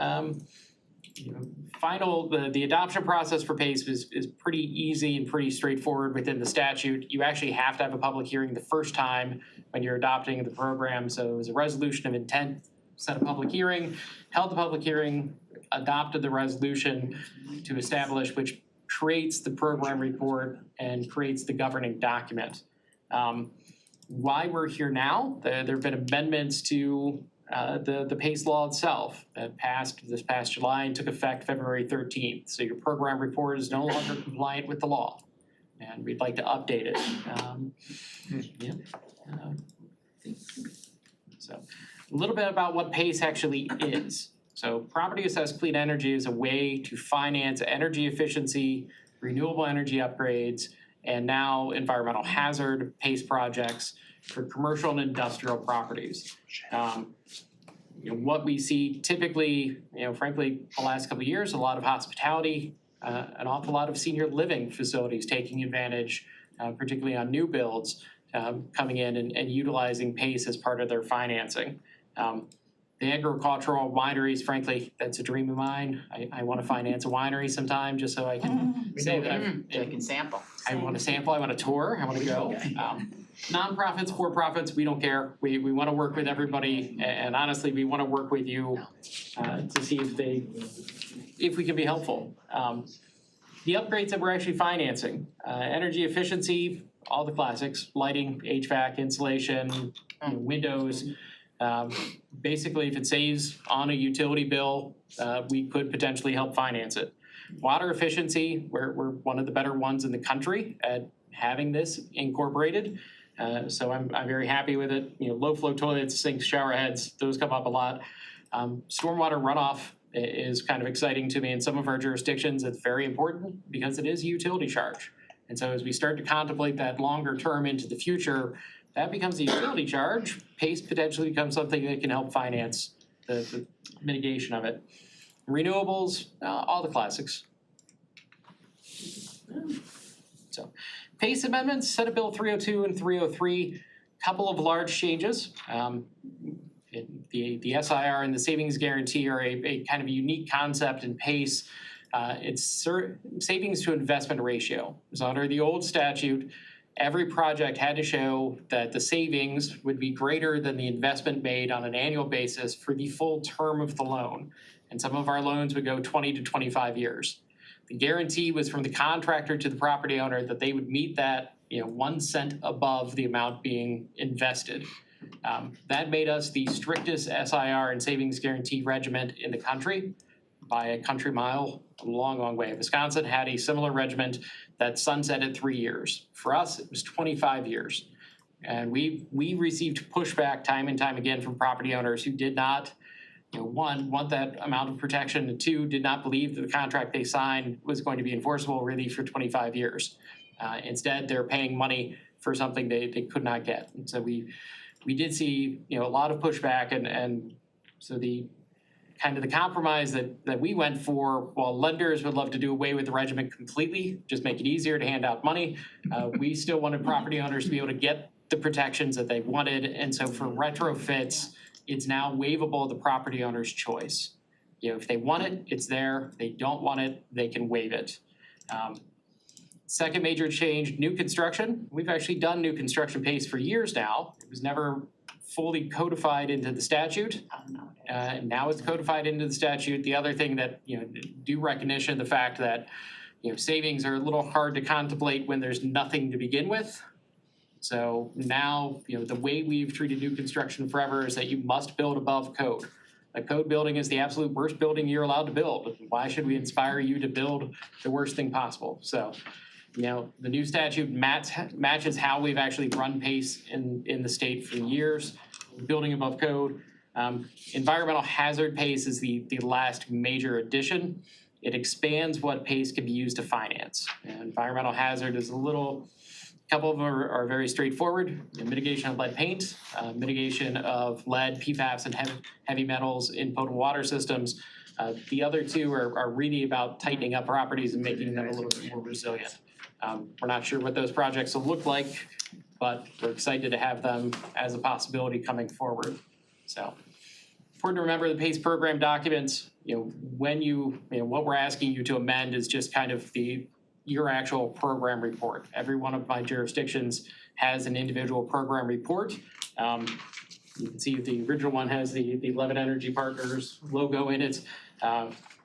The adoption process for PACE is pretty easy and pretty straightforward within the statute. You actually have to have a public hearing the first time when you're adopting the program. So it was a resolution of intent, set a public hearing, held the public hearing, adopted the resolution to establish, which creates the program report and creates the governing document. Why we're here now, there have been amendments to the PACE law itself that passed this past July and took effect February 13th. So your program report is no longer compliant with the law, and we'd like to update it. So a little bit about what PACE actually is. So property assessed clean energy is a way to finance energy efficiency, renewable energy upgrades, and now environmental hazard PACE projects for commercial and industrial properties. What we see typically, frankly, the last couple of years, a lot of hospitality, an awful lot of senior living facilities taking advantage, particularly on new builds, coming in and utilizing PACE as part of their financing. The agricultural wineries, frankly, that's a dream of mine. I want to finance a winery sometime just so I can say that I can sample. I want to sample, I want to tour, I want to go. Nonprofits, for-profits, we don't care. We want to work with everybody, and honestly, we want to work with you to see if we can be helpful. The upgrades that we're actually financing, energy efficiency, all the classics, lighting, HVAC, insulation, windows. Basically, if it saves on a utility bill, we could potentially help finance it. Water efficiency, we're one of the better ones in the country at having this incorporated. So I'm very happy with it. Low flow toilets, sinks, shower heads, those come up a lot. Stormwater runoff is kind of exciting to me. In some of our jurisdictions, it's very important because it is a utility charge. And so as we start to contemplate that longer term into the future, that becomes a utility charge. PACE potentially becomes something that can help finance the mitigation of it. Renewables, all the classics. So PACE amendments, Senate Bill 302 and 303, couple of large changes. The SIR and the savings guarantee are a kind of a unique concept in PACE. It's savings to investment ratio. So under the old statute, every project had to show that the savings would be greater than the investment made on an annual basis for the full term of the loan. And some of our loans would go 20 to 25 years. The guarantee was from the contractor to the property owner that they would meet that 1 cent above the amount being invested. That made us the strictest SIR and savings guarantee regiment in the country by a country mile, a long, long way. Wisconsin had a similar regiment that sunsetted 3 years. For us, it was 25 years. And we received pushback time and time again from property owners who did not, one, want that amount of protection, and two, did not believe that the contract they signed was going to be enforceable really for 25 years. Instead, they're paying money for something they could not get. And so we did see, a lot of pushback, and so the kind of the compromise that we went for, while lenders would love to do away with the regiment completely, just make it easier to hand out money, we still wanted property owners to be able to get the protections that they wanted. And so for retrofits, it's now waivable the property owner's choice. If they want it, it's there. If they don't want it, they can waive it. Second major change, new construction. We've actually done new construction PACE for years now. It was never fully codified into the statute. Now it's codified into the statute. The other thing that, due recognition of the fact that, savings are a little hard to contemplate when there's nothing to begin with. So now, the way we've treated new construction forever is that you must build above code. A code building is the absolute worst building you're allowed to build. Why should we inspire you to build the worst thing possible? So, the new statute matches how we've actually run PACE in the state for years, building above code. Environmental hazard PACE is the last major addition. It expands what PACE can be used to finance. And environmental hazard is a couple of them are very straightforward. Mitigation of lead paint, mitigation of lead, PFAS, and heavy metals in potable water systems. The other two are really about tightening up properties and making them a little bit more resilient. We're not sure what those projects will look like, but we're excited to have them as a possibility coming forward. So important to remember the PACE program documents. What we're asking you to amend is just kind of your actual program report. Every one of my jurisdictions has an individual program report. You can see the original one has the Levitt Energy Partners logo in it.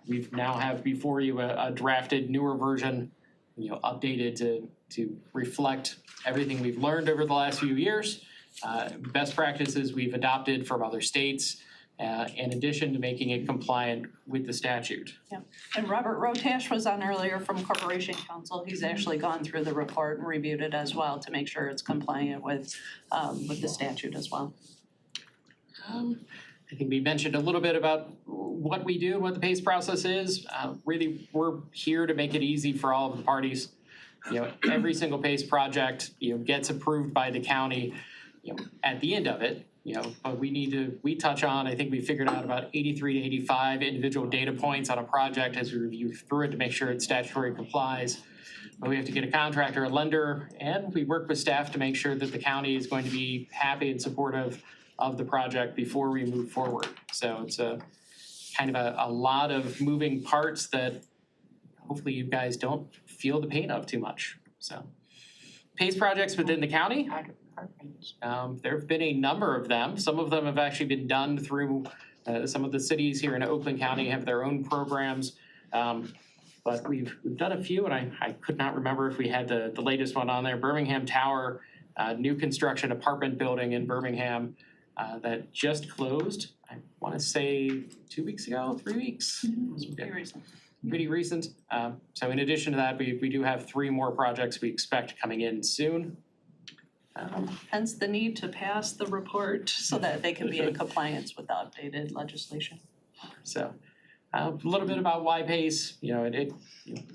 We now have before you a drafted newer version, updated to reflect everything we've learned over the last few years. Best practices we've adopted from other states, in addition to making it compliant with the statute. Yeah, and Robert Rotash was on earlier from Corporation Counsel. He's actually gone through the report and reviewed it as well to make sure it's compliant with the statute as well. I think we mentioned a little bit about what we do and what the PACE process is. Really, we're here to make it easy for all of the parties. Every single PACE project, gets approved by the county, at the end of it. But we touch on, I think we figured out about 83 to 85 individual data points on a project as we review through it to make sure it statutory complies. But we have to get a contractor, a lender, and we work with staff to make sure that the county is going to be happy and supportive of the project before we move forward. So it's a kind of a lot of moving parts that hopefully you guys don't feel the pain of too much. So PACE projects within the county. There have been a number of them. Some of them have actually been done through some of the cities here in Oakland County have their own programs. But we've done a few, and I could not remember if we had the latest one on there. Birmingham Tower, new construction apartment building in Birmingham that just closed. I want to say 2 weeks ago, 3 weeks. Pretty recent. Pretty recent. So in addition to that, we do have 3 more projects we expect coming in soon. Hence the need to pass the report so that they can be in compliance with the updated legislation. So a little bit about why PACE,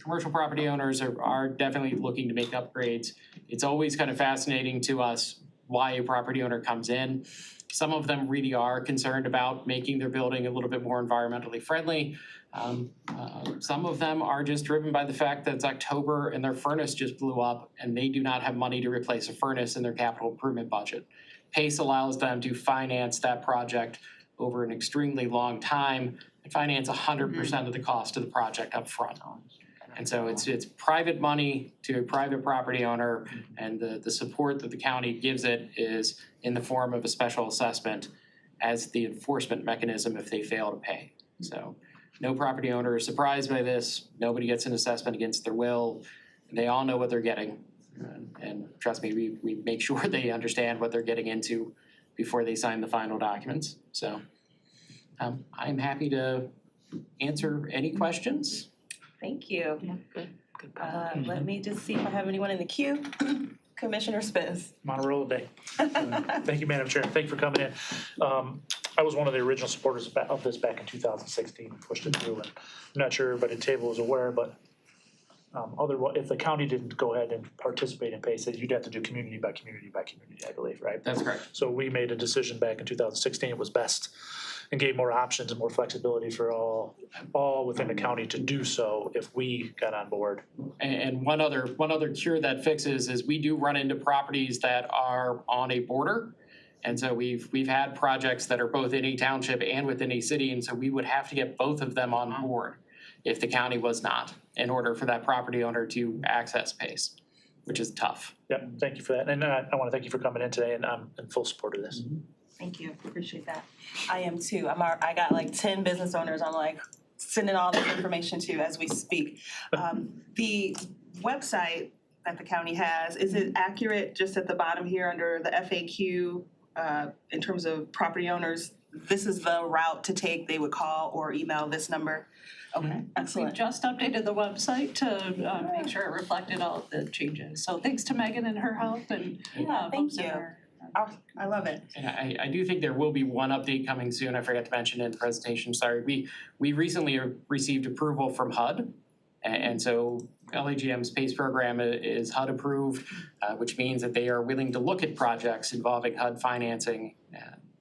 commercial property owners are definitely looking to make upgrades. It's always kind of fascinating to us why a property owner comes in. Some of them really are concerned about making their building a little bit more environmentally friendly. Some of them are just driven by the fact that it's October and their furnace just blew up and they do not have money to replace a furnace in their capital improvement budget. PACE allows them to finance that project over an extremely long time and finance 100% of the cost of the project up front. And so it's private money to a private property owner, and the support that the county gives it is in the form of a special assessment as the enforcement mechanism if they fail to pay. So no property owner is surprised by this. Nobody gets an assessment against their will. They all know what they're getting. And trust me, we make sure they understand what they're getting into before they sign the final documents. So I'm happy to answer any questions. Thank you. Yeah, good. Let me just see if I have anyone in the queue. Commissioner Spitz. I'm on a roll today. Thank you, Madam Chair. Thank you for coming in. I was one of the original supporters of this back in 2016, pushed it through, and I'm not sure everybody at the table is aware, but if the county didn't go ahead and participate in PACE, you'd have to do community by community by community, I believe, right? That's correct. So we made a decision back in 2016, it was best, and gave more options and more flexibility for all within the county to do so if we got on board. And one other cure that fixes is we do run into properties that are on a border. And so we've had projects that are both in a township and within a city, and so we would have to get both of them on board if the county was not, in order for that property owner to access PACE, which is tough. Yep, thank you for that. And I want to thank you for coming in today, and I'm in full support of this. Thank you, appreciate that. I am too. I got like 10 business owners I'm like sending all this information to as we speak. The website that the county has, is it accurate just at the bottom here under the FAQ in terms of property owners? This is the route to take, they would call or email this number? Okay, We excellent. just updated the website to make sure it reflected all of the changes. So thanks to Megan and her help and Yeah, thank folks in you. her. Oh, I love it. And I do think there will be one update coming soon. I forgot to mention in the presentation, sorry. We recently received approval from HUD. And so LAGM's PACE program is HUD approved, which means that they are willing to look at projects involving HUD financing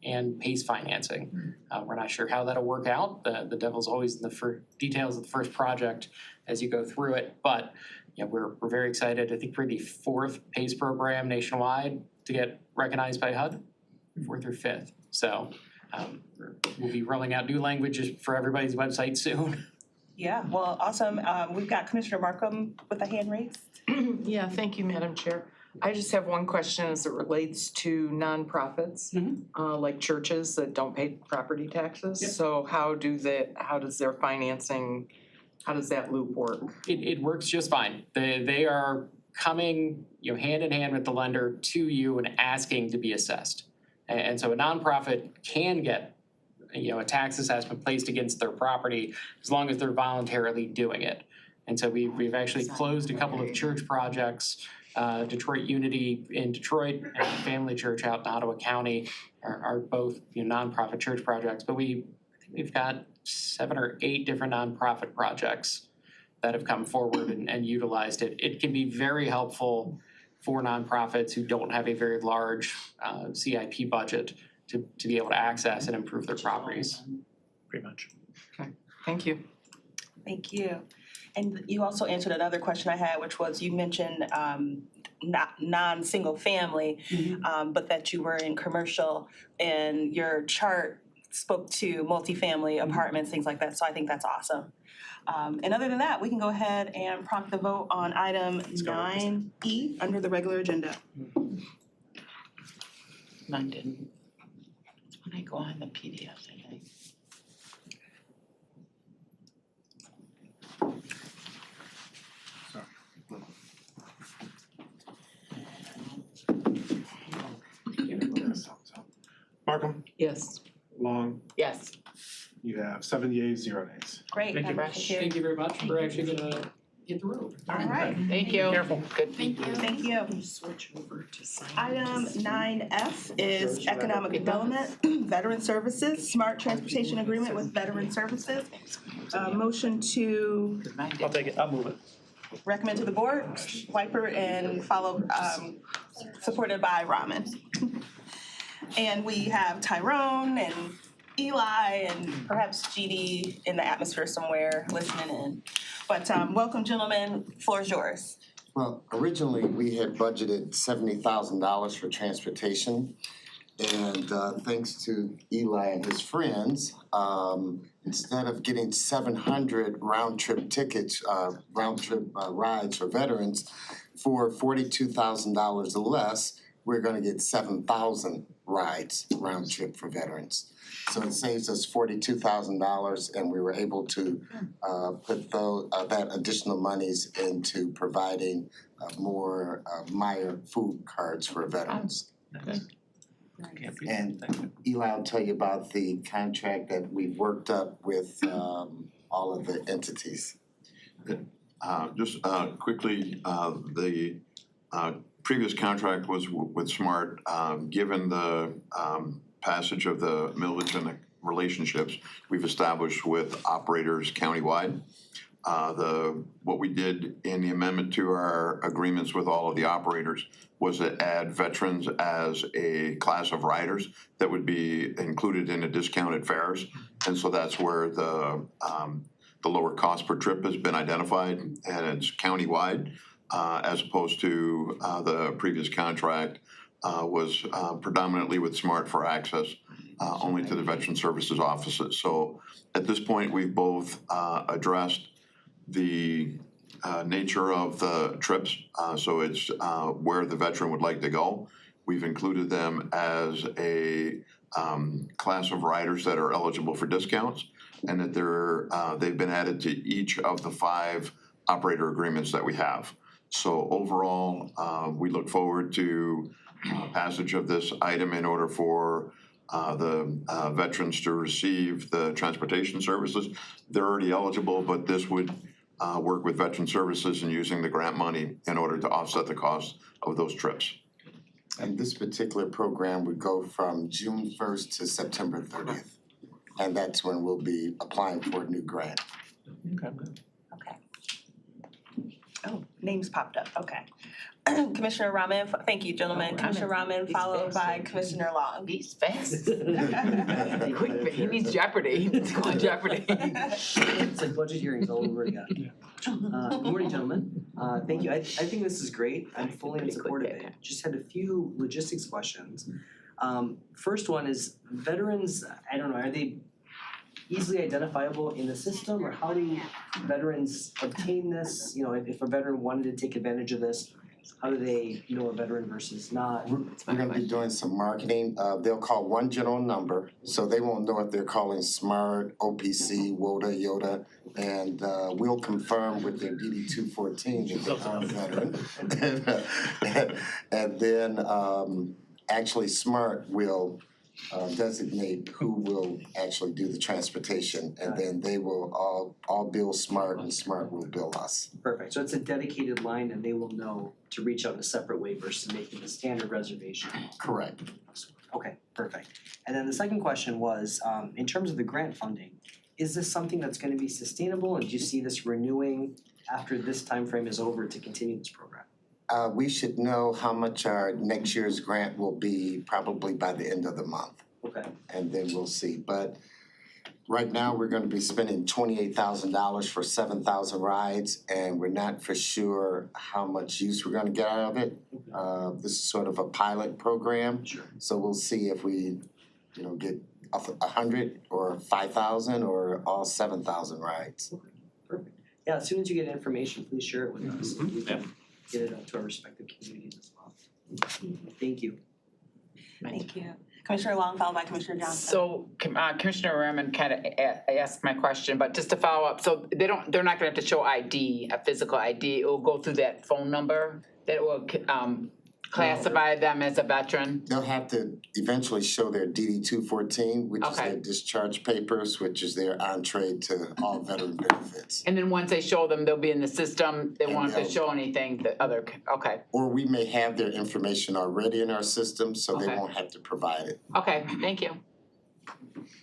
and PACE financing. We're not sure how that'll work out. The devil's always in the details of the first project as you go through it. But yeah, we're very excited. I think we're the 4th PACE program nationwide to get recognized by HUD, 4th or 5th. So we'll be rolling out new languages for everybody's website soon. Yeah, well, awesome. We've got Commissioner Markham with a hand raised. Yeah, thank you, Madam Chair. I just have one question as it relates to nonprofits, like churches that don't pay property taxes. Yep. So how does their financing, how does that loop work? It works just fine. They are coming, hand in hand with the lender to you and asking to be assessed. And so a nonprofit can get, a tax assessment placed against their property as long as they're voluntarily doing it. And so we've actually closed a couple of church projects. Detroit Unity in Detroit and Family Church out in Ottawa County are both nonprofit church projects. But we've got 7 or 8 different nonprofit projects that have come forward and utilized it. It can be very helpful for nonprofits who don't have a very large CIP budget to be able to access and improve their properties. Pretty much. Thank you. Thank you. And you also answered another question I had, which was you mentioned non-single family, but that you were in commercial, and your chart spoke to multifamily apartments, things like that. So I think that's awesome. And other than that, we can go ahead and prompt the vote on item 9E under the regular agenda. Mine didn't. When I go on the PDF, I think. Markham, Yes. Long, Yes. you have 7 yeas, 0 nays. Great. Thank you. Thank you very much. We're actually gonna hit the road. All right. Thank you. Careful. Good. Thank you. Switch over to sign. Item 9F is economic development, veteran services, smart transportation agreement with veteran services. Motion to I'll take it, I'll move it. recommend to the board, Wiper, and follow, supported by Ramen. And we have Tyrone and Eli and perhaps GD in the atmosphere somewhere listening in. But welcome, gentlemen, floor is yours. Well, originally, we had budgeted $70,000 for transportation. And thanks to Eli and his friends, instead of getting 700 round-trip tickets, round-trip rides for veterans for $42,000 or less, we're gonna get 7,000 rides round-trip for veterans. So it saves us $42,000, and we were able to put that additional monies into providing more Meijer food cards for veterans. And Eli will tell you about the contract that we've worked up with all of the entities. Just quickly, the previous contract was with SMART. Given the passage of the millage and the relationships we've established with operators countywide, what we did in the amendment to our agreements with all of the operators was to add veterans as a class of riders that would be included in the discounted fares. And so that's where the lower cost per trip has been identified, and it's countywide, as opposed to the previous contract was predominantly with SMART for access only to the Veteran Services offices. So at this point, we've both addressed the nature of the trips, so it's where the veteran would like to go. We've included them as a class of riders that are eligible for discounts, and that they've been added to each of the 5 operator agreements that we have. So overall, we look forward to passage of this item in order for the veterans to receive the transportation services. They're already eligible, but this would work with Veteran Services and using the grant money in order to offset the cost of those trips. And this particular program would go from June 1st to September 30th. And that's when we'll be applying for a new grant. Okay. Oh, names popped up, okay. Commissioner Rahman, thank you, gentlemen. Commissioner Rahman, followed by Commissioner Long. He's fast. Quick, he needs Jeopardy, he needs to go on Jeopardy. It's like budget hearings all over again. Good morning, gentlemen. Thank you. I think this is great. I'm fully in support of it. Just had a few logistics questions. First one is veterans, I don't know, are they easily identifiable in the system, or how do veterans obtain this? You know, if a veteran wanted to take advantage of this, how do they know a veteran versus not? We're gonna be doing some marketing. They'll call one general number, so they won't know if they're calling SMART, OPC, WODA, YODA, and we'll confirm with their DD 214 that they're a veteran. And then actually SMART will designate who will actually do the transportation, and then they will all bill SMART and SMART will bill us. Perfect. So it's a dedicated line, and they will know to reach out in a separate way versus making a standard reservation. Correct. Okay, perfect. And then the second question was, in terms of the grant funding, is this something that's gonna be sustainable, and do you see this renewing after this time frame is over to continue this program? We should know how much our next year's grant will be probably by the end of the month. Okay. And then we'll see. But right now, we're gonna be spending $28,000 for 7,000 rides, and we're not for sure how much use we're gonna get out of it. This is sort of a pilot program. Sure. So we'll see if we, get 100 or 5,000 or all 7,000 rides. Perfect. Yeah, as soon as you get information, please share it with us. We can get it out to our respective communities as well. Thank you. Thank you. Commissioner Long, followed by Commissioner Johnson. So Commissioner Rahman kind of asked my question, but just to follow up, so they're not gonna have to show ID, a physical ID, it will go through that phone number that will classify them as a veteran? They'll have to eventually show their DD 214, which is Okay. their discharge papers, which is their entree to all veteran benefits. And then once they show them, they'll be in the system, they And won't have to they'll- show anything, the other, okay, Or we may have their information already in our system, so they Okay. won't have to provide it. okay, thank you.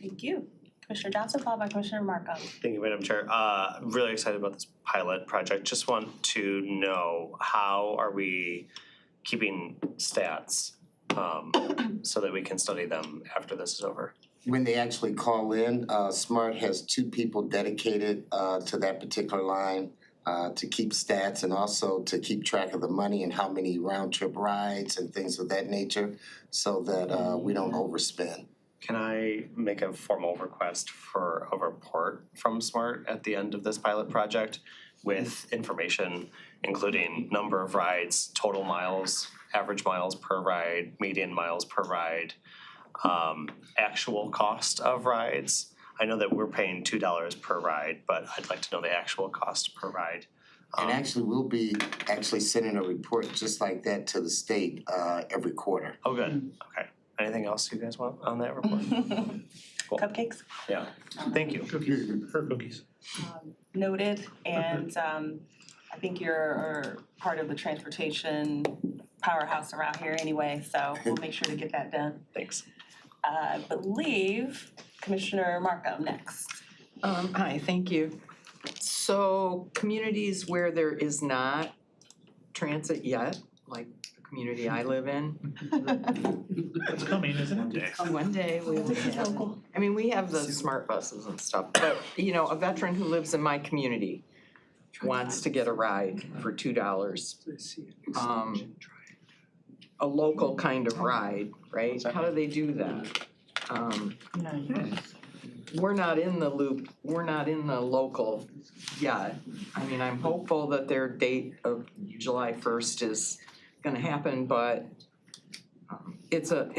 Thank you. Commissioner Johnson, followed by Commissioner Marco. Thank you, Madam Chair. I'm really excited about this pilot project. Just want to know, how are we keeping stats so that we can study them after this is over? When they actually call in, SMART has 2 people dedicated to that particular line to keep stats and also to keep track of the money and how many round trip rides and things of that nature, so that we don't overspend. Can I make a formal request for a report from SMART at the end of this pilot project with information including number of rides, total miles, average miles per ride, median miles per ride, actual cost of rides? I know that we're paying $2 per ride, but I'd like to know the actual cost per ride. And actually, we'll be sending a report just like that to the state every quarter. Oh, good, okay. Anything else you guys want on that report? Cool. Cupcakes? Yeah, thank you. Her cookies. Noted, and I think you're part of the transportation powerhouse around here anyway, so we'll make sure to get that done. Thanks. I believe Commissioner Markham next. Hi, thank you. So communities where there is not transit yet, like the community I live in, It's coming, isn't it? one day we will have, I mean, we have the smart buses and stuff, but you know, a veteran who lives in my community wants to get a ride for $2. A local kind of ride, right? How do they do that? We're not in the loop, we're not in the local yet. I mean, I'm hopeful that their date of July 1st is gonna happen, but it's a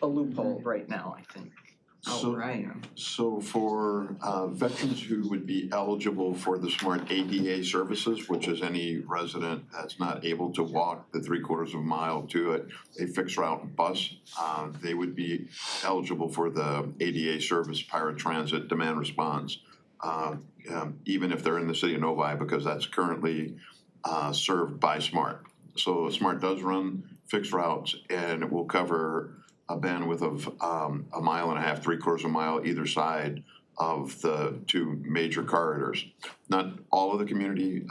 loophole right now, I think, out where I am. So for veterans who would be eligible for the Smart ADA services, which is any resident that's not able to walk the 3/4 of a mile to a fixed route bus, they would be eligible for the ADA service, paratransit demand response, even if they're in the city of Novi, because that's currently served by Smart. So Smart does run fixed routes, and it will cover a bandwidth of 1.5 miles, 3/4 of a mile either side of the two major corridors. Not all of the community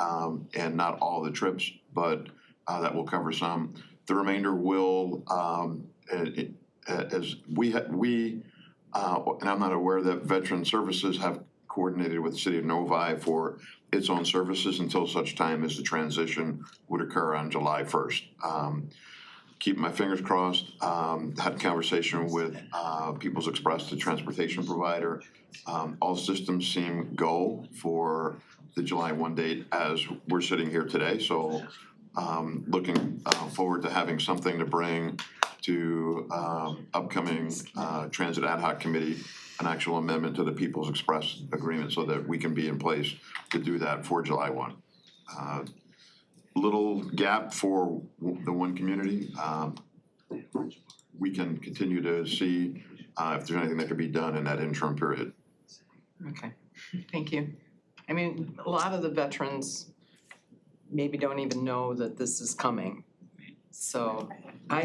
and not all of the trips, but that will cover some. The remainder will, as we and I'm not aware that Veteran Services have coordinated with the city of Novi for its own services until such time as the transition would occur on July 1st. Keep my fingers crossed, had a conversation with People's Express, the transportation provider. All systems seem go for the July 1 date as we're sitting here today, so looking forward to having something to bring to upcoming Transit Ad Hoc Committee, an actual amendment to the People's Express agreement so that we can be in place to do that for July 1. Little gap for the one community. We can continue to see if there's anything that could be done in that interim period. Okay, thank you. I mean, a lot of the veterans maybe don't even know that this is coming. So I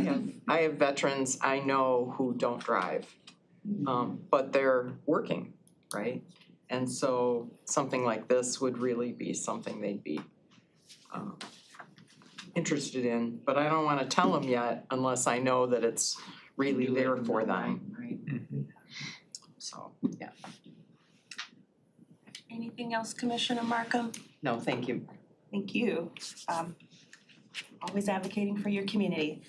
have veterans I know who don't drive, but they're working, right? And so something like this would really be something they'd be interested in, but I don't wanna tell them yet unless I know that it's really there for them. Right. So, yeah, Anything else, Commissioner Markham? no, thank you. Thank you. Always advocating for your community.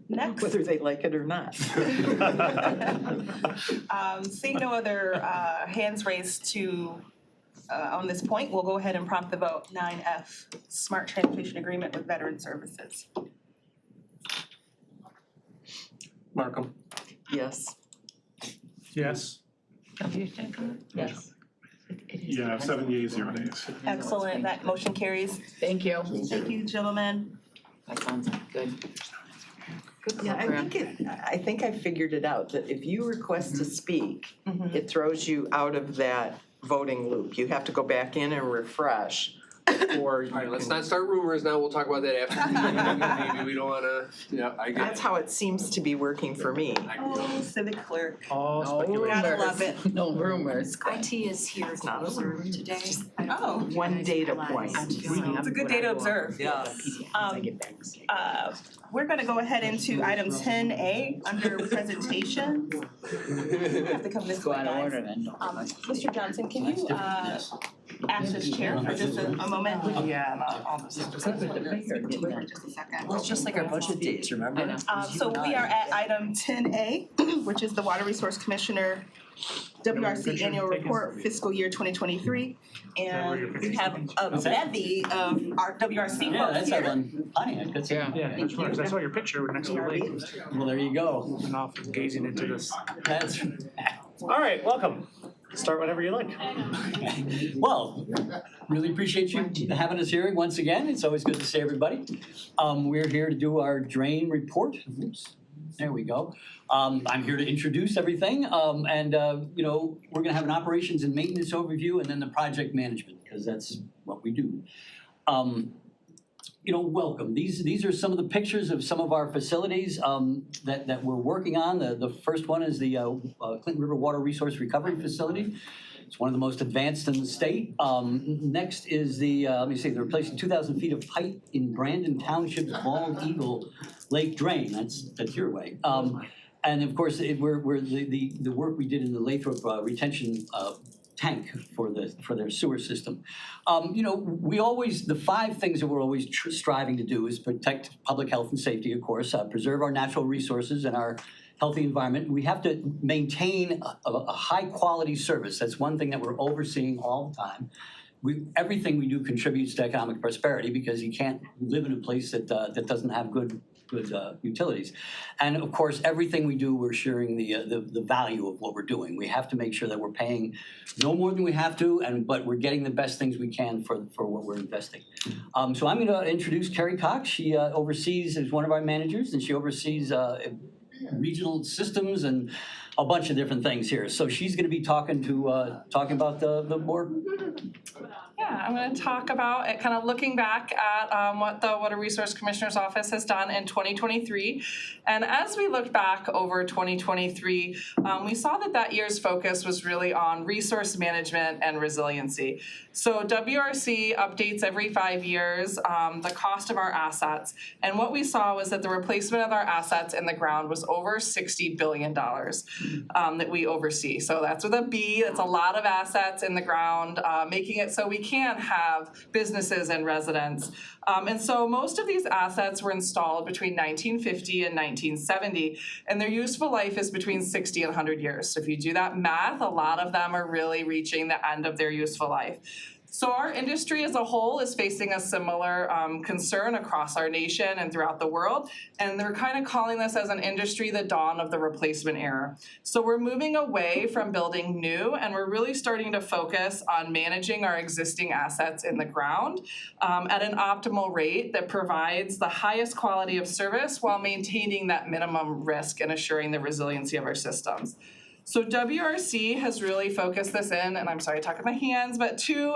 Next. Whether they like it or not. Seeing no other hands raised to on this point, we'll go ahead and prompt the vote. 9F, Smart Transportation Agreement with Veteran Services. Markham. Yes. Yes. Yes. Yeah, 7 yeas, 0 nays. Excellent, that motion carries. Thank you. Thank you, gentlemen. That sounds good. Yeah, I think I figured it out, that if you request to speak, it throws you out of that voting loop. You have to go back in and refresh, or you Alright, let's can- not start rumors now, we'll talk about that after. Maybe we don't wanna, yeah, I get That's how it seems to be working for me. Oh, civic clerk. All speculation. Gotta love it. No rumors. IT is here to not a observe today. I don't Oh. know if you One guys data realize. point. It's a good day to observe. Yeah. We're gonna go ahead into item 10A under presentation. You have to come this way, guys. Mr. Johnson, can you ask as chair for just a moment? Yeah, I'll just. For just a second. Well, it's just like our budget dates, remember? So we are at item 10A, which is the Water Resource Commissioner WRC Annual Report Fiscal Year 2023. And we have a bevy of our WRC folks here. Yeah, that's right, 'cause I saw your picture next to the lake. Well, there you go. And off gazing into this. That's, All right, welcome. Start whenever you like. well, really appreciate you having us here once again. It's always good to see everybody. We're here to do our drain report. Oops. There we go. I'm here to introduce everything, we're gonna have an operations and maintenance overview and then the project management, because that's what we do. Welcome. These are some of the pictures of some of our facilities that we're working on. The first one is the Clinton River Water Resource Recovery Facility. It's one of the most advanced in the state. Next is they're replacing 2,000 feet of pipe in Brandon Township's Bald Eagle Lake Drain. That's your way. And of course, we're the work we did in the Lathrop retention tank for their sewer system. The 5 things that we're always striving to do is protect public health and safety, of course, preserve our natural resources and our healthy environment. We have to maintain a high quality service. That's one thing that we're overseeing all the time. Everything we do contributes to economic prosperity because you can't live in a place that doesn't have good utilities. And of course, everything we do, we're sharing the value of what we're doing. We have to make sure that we're paying no more than we have to, but we're getting the best things we can for what we're investing. So I'm gonna introduce Carrie Cox. She is one of our managers, and she oversees regional systems and a bunch of different things here. So she's gonna be talking about the more. Yeah, I'm going to talk about it, kind of looking back at what the Water Resource Commissioner's Office has done in 2023. And as we looked back over 2023, we saw that year's focus was really on resource management and resiliency. So WRC updates every 5 years the cost of our assets. And what we saw was that the replacement of our assets in the ground was over $60 billion that we oversee. So that's with a B, that's a lot of assets in the ground, making it so we can have businesses and residents. And so most of these assets were installed between 1950 and 1970, and their useful life is between 60 and 100 years. So if you do that math, a lot of them are really reaching the end of their useful life. So our industry as a whole is facing a similar concern across our nation and throughout the world, and they're kind of calling this as an industry the dawn of the replacement era. So we're moving away from building new, and we're really starting to focus on managing our existing assets in the ground at an optimal rate that provides the highest quality of service while maintaining that minimum risk and assuring the resiliency of our systems. So WRC has really focused this in, and I'm sorry, I talk with my hands, but two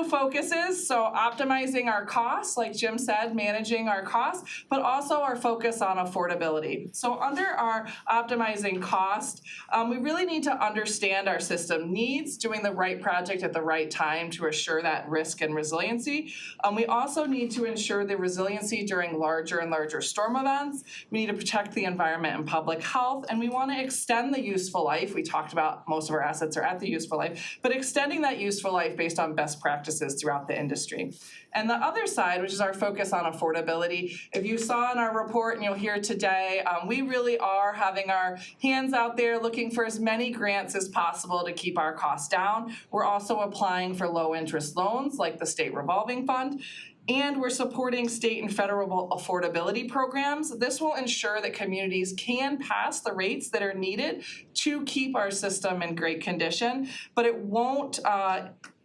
focuses. So optimizing our costs, like Jim said, managing our costs, but also our focus on affordability. So under our optimizing cost, we really need to understand our system needs, doing the right project at the right time to assure that risk and resiliency. We also need to ensure the resiliency during larger and larger storm events. We need to protect the environment and public health, and we want to extend the useful life. We talked about most of our assets are at the useful life, but extending that useful life based on best practices throughout the industry. And the other side, which is our focus on affordability, if you saw in our report and you'll hear today, we really are having our hands out there looking for as many grants as possible to keep our costs down. We're also applying for low interest loans like the State Revolving Fund. And we're supporting state and federal affordability programs. This will ensure that communities can pass the rates that are needed to keep our system in great condition, but it won't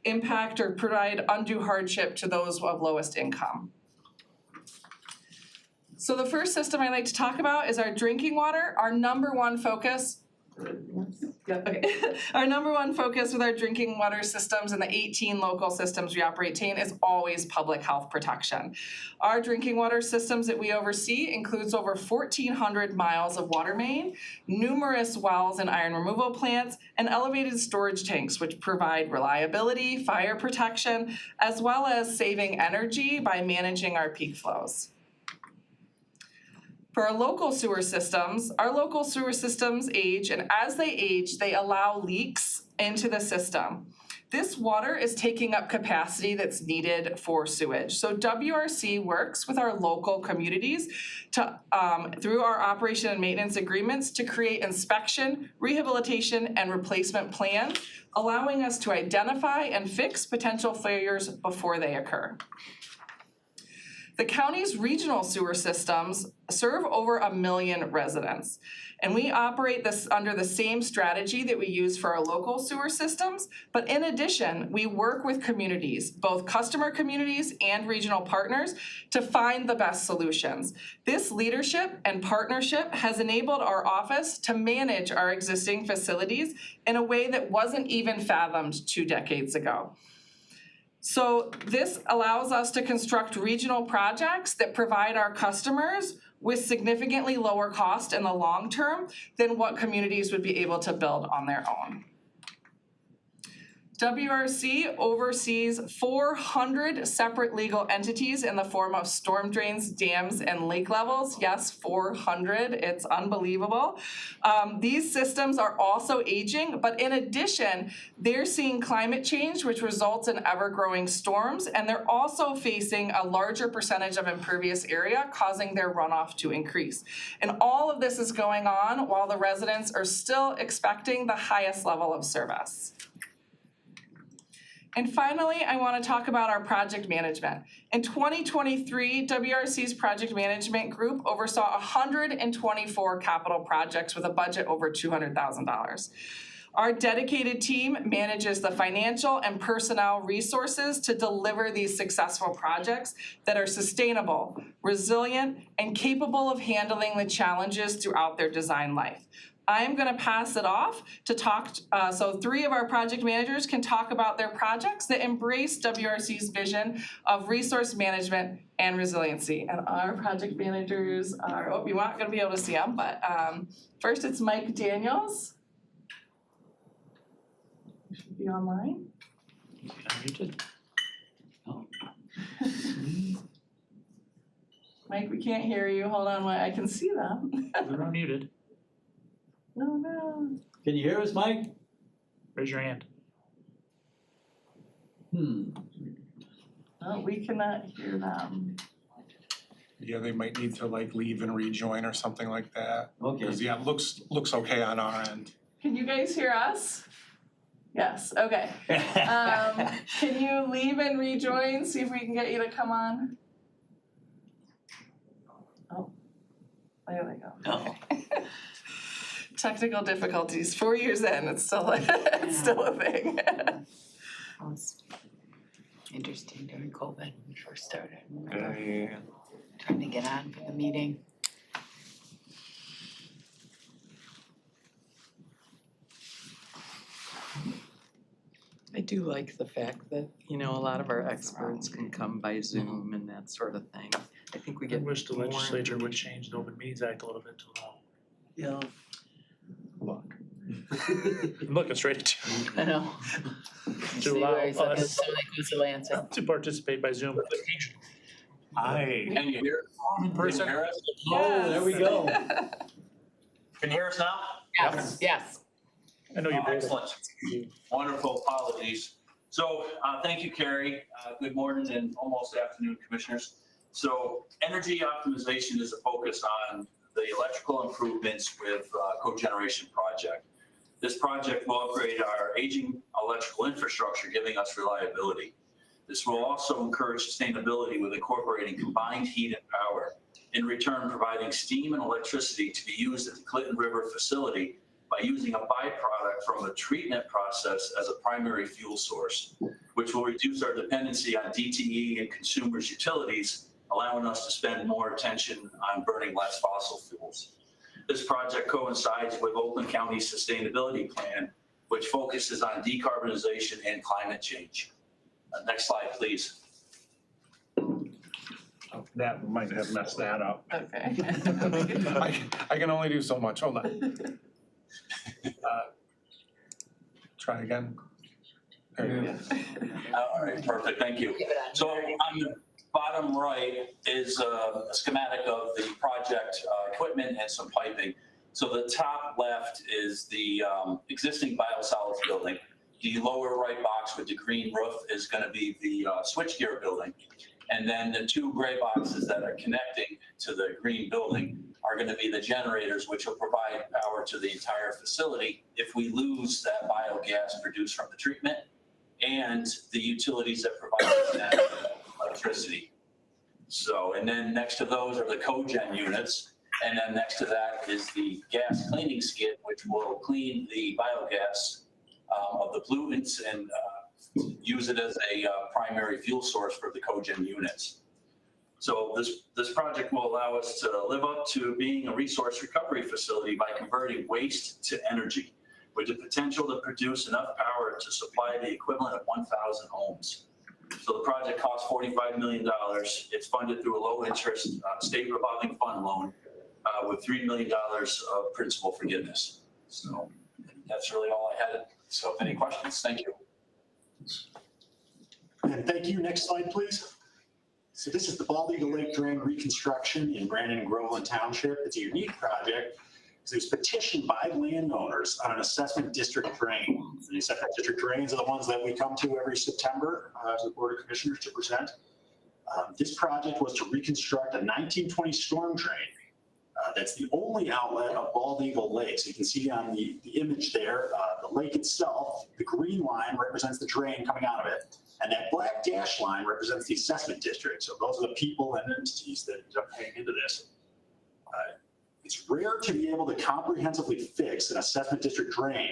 impact or provide undue hardship to those of lowest income. So the first system I'd like to talk about is our drinking water. Our number one focus Our number one focus with our drinking water systems and the 18 local systems we operate is always public health protection. Our drinking water systems that we oversee includes over 1,400 miles of water main, numerous wells and iron removal plants, and elevated storage tanks, which provide reliability, fire protection, as well as saving energy by managing our peak flows. For our local sewer systems age, and as they age, they allow leaks into the system. This water is taking up capacity that's needed for sewage. So WRC works with our local communities to, through our operation and maintenance agreements to create inspection, rehabilitation, and replacement plans, allowing us to identify and fix potential failures before they occur. The county's regional sewer systems serve over 1 million residents. And we operate this under the same strategy that we use for our local sewer systems. But in addition, we work with communities, both customer communities and regional partners, to find the best solutions. This leadership and partnership has enabled our office to manage our existing facilities in a way that wasn't even fathomed 2 decades ago. So this allows us to construct regional projects that provide our customers with significantly lower cost in the long term than what communities would be able to build on their own. WRC oversees 400 separate legal entities in the form of storm drains, dams, and lake levels. Yes, 400, it's unbelievable. These systems are also aging, but in addition, they're seeing climate change, which results in ever-growing storms, and they're also facing a larger percentage of impervious area, causing their runoff to increase. And all of this is going on while the residents are still expecting the highest level of service. And finally, I want to talk about our project management. In 2023, WRC's project management group oversaw 124 capital projects with a budget over $200,000. Our dedicated team manages the financial and personnel resources to deliver these successful projects that are sustainable, resilient, and capable of handling the challenges throughout their design life. I am gonna pass it off to talk, so 3 of our project managers can talk about their projects that embrace WRC's vision of resource management and resiliency. And our project managers are, oh, you aren't gonna be able to see them, but first it's Mike Daniels. You should be online. Mike, we can't hear you, hold on, I can see them. They're unmuted. No, no. Can you hear us, Mike? Raise your hand. Oh, we cannot hear them. Yeah, they might need to like leave and rejoin or something like that. Okay. Cause yeah, it looks okay on our end. Can you guys hear us? Yes, okay. Can you leave and rejoin, see if we can get you to come on? Oh, there we go. Oh. Technical difficulties, 4 years in, it's still a thing. Was interesting during COVID when we first started. Trying to get on for the meeting. I do like the fact that, you know, a lot of our experts can come by Zoom and that sort of thing. I think we I get wish the more legislature would change the Open Meetings Act a little bit to allow. Yeah. Look. I'm looking straight at you. I know. To allow us Lansing. to participate by Zoom. Hi. Can you hear? In person. Can you hear us? Oh, there we go. Can you hear us now? Yes, yes. I know you're Excellent. Wonderful, apologies. So, thank you, Carrie. Good morning and almost afternoon, commissioners. So, energy optimization is a focus on the electrical improvements with cogeneration project. This project will upgrade our aging electrical infrastructure, giving us reliability. This will also encourage sustainability with incorporating combined heat and power, in return providing steam and electricity to be used at the Clinton River facility by using a byproduct from a treatment process as a primary fuel source, which will reduce our dependency on DTE and consumers' utilities, allowing us to spend more attention on burning less fossil fuels. This project coincides with Oakland County's sustainability plan, which focuses on decarbonization and climate change. Next slide, please. That might have messed that up. Okay. I can only do so much, hold on. Try again. There you go. All right, perfect, thank you. So on the bottom right is a schematic of the project equipment and some piping. So the top left is the existing biosolids building. The lower right box with the green roof is going to be the switchgear building. And then the 2 gray boxes that are connecting to the green building are going to be the generators, which will provide power to the entire facility if we lose that biogas produced from the treatment and the utilities that provide that electricity. So, and then next to those are the cogen units. And then next to that is the gas cleaning skid, which will clean the biogas of the pollutants and use it as a primary fuel source for the cogen units. So this project will allow us to live up to being a resource recovery facility by converting waste to energy, with the potential to produce enough power to supply the equivalent of 1,000 homes. So the project costs $45 million. It's funded through a low-interest state revolving fund loan with $3 million of principal forgiveness. So that's really all I had. So if any questions, thank you. And thank you. Next slide, please. So this is the Bald Eagle Lake Drain reconstruction in Brandon and Groveland Township. It's a unique project because it was petitioned by landowners on an assessment district drain. The assessment district drains are the ones that we come to every September to the Board of Commissioners to present. This project was to reconstruct a 1920 storm drain. That's the only outlet of Bald Eagle Lake. So you can see on the image there, the lake itself, the green line represents the drain coming out of it. And that black dash line represents the assessment district. So those are the people and entities that end up paying into this. It's rare to be able to comprehensively fix an assessment district drain,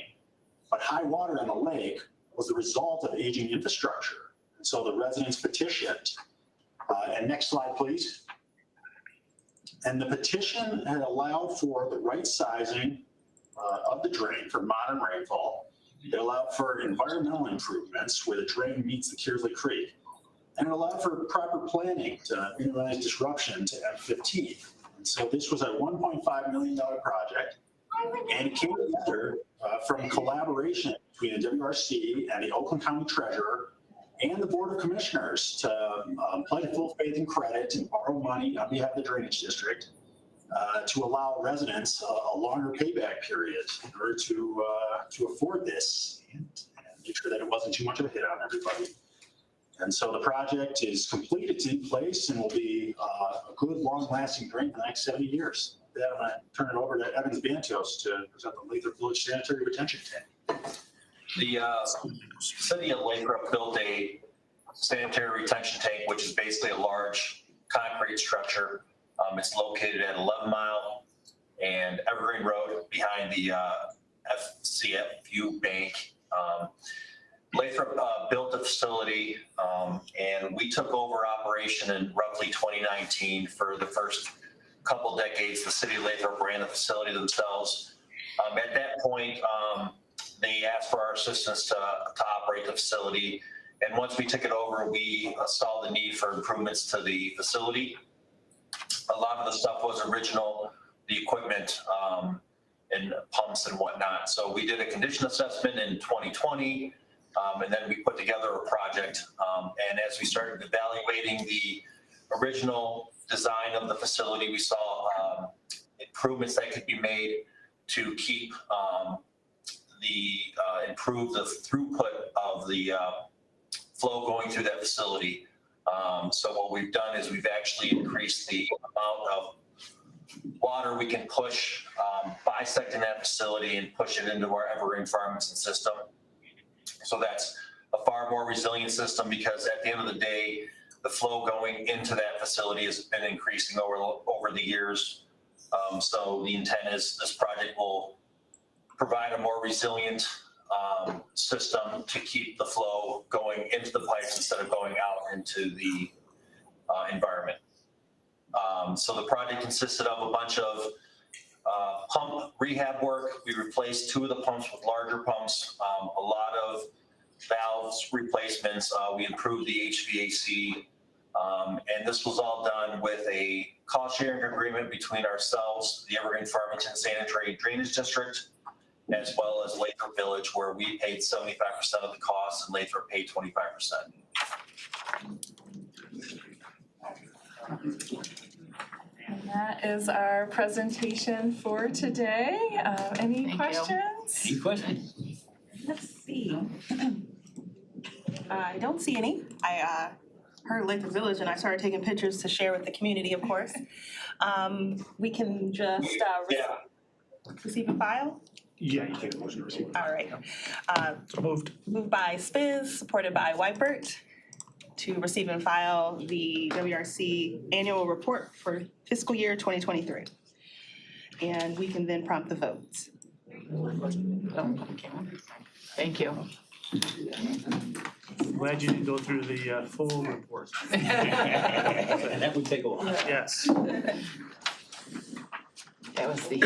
but high water in the lake was the result of aging infrastructure. And so the residents petitioned. And next slide, please. And the petition had allowed for the right sizing of the drain for modern rainfall. It allowed for environmental improvements where the drain meets the Kearsley Creek. And it allowed for proper planning to minimize disruption to M15. And so this was a $1.5 million project. And it came together from collaboration between the WRC and the Oakland County Treasurer and the Board of Commissioners to pledge full faith and credit and borrow money on behalf of the Drainage District to allow residents a longer payback period in order to afford this and make sure that it wasn't too much of a hit on everybody. And so the project is complete, it's in place, and will be a good, long-lasting drain for the next 70 years. With that, I'm going to turn it over to Evans Bantos to present the Lathrop Village Sanitary Retention Tank. The city of Lathrop built a sanitary retention tank, which is basically a large concrete structure. It's located at 11 Mile and Evergreen Road behind the FCFU Bank. Lathrop built the facility and we took over operation in roughly 2019. For the first couple decades, the city of Lathrop ran the facility themselves. At that point, they asked for our assistance to operate the facility. And once we took it over, we saw the need for improvements to the facility. A lot of the stuff was original, the equipment and pumps and whatnot. So we did a condition assessment in 2020, and then we put together a project. And as we started evaluating the original design of the facility, we saw improvements that could be made to keep improve the throughput of the flow going through that facility. So what we've done is we've actually increased the amount of water we can push, bisecting that facility and push it into our Evergreen Farmington system. So that's a far more resilient system, because at the end of the day, the flow going into that facility has been increasing over the years. So the intent is this project will provide a more resilient system to keep the flow going into the pipes instead of going out into the environment. So the project consisted of a bunch of pump rehab work. We replaced 2 of the pumps with larger pumps, a lot of valves replacements. We improved the HVAC, and this was all done with a cost sharing agreement between ourselves, the Evergreen Farmington Sanitary Drainage District, as well as Lathrop Village, where we paid 75% of the costs and Lathrop paid 25%. And that is our presentation for today. Any Thank you. questions? Any questions? Let's see. I don't see any. I heard Lathrop Village and I started taking pictures to share with the community, of course. We can just receive and file. Yeah, you take a motion to receive. All right. So moved. Moved by Spiz, supported by Whitebert. to receive and file the WRC annual report for fiscal year 2023. And we can then prompt the votes. Thank you. Glad you didn't go through the full report. And that would take a while. Yes. That was the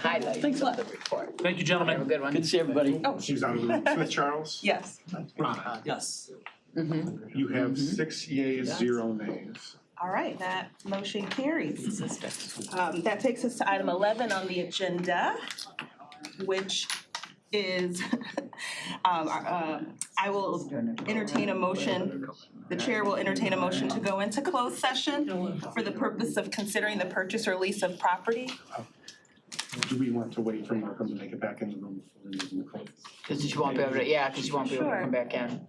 highlights of the report. Thank you, gentlemen. Have a good one. Good to see everybody. She's out of the room. Smith Charles? Yes. Rana? Yes. You have 6 yeas, 0 nays. All right, that motion carries. That takes us to item 11 on the agenda, which is, I will entertain a motion, the chair will entertain a motion to go into closed session for the purpose of considering the purchase or lease of property. Do we want to wait for Markham to make it back in the room before we move the close? Cause you won't be able to, yeah, cause you won't be able to come back in.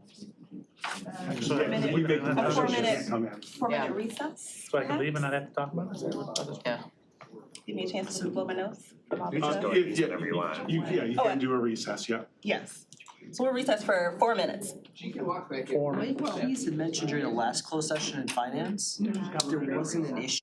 So We make the A motion, 4-minute she'll come in. 4-minute recess. so I can leave and not have to talk about it? Yeah. Give me a chance to blow my nose from all the You just stuff. go and use whatever you want. You can do a recess, yeah. Yes. So we'll recess for 4 minutes. Please had mentioned during the last closed session in finance, there wasn't an issue.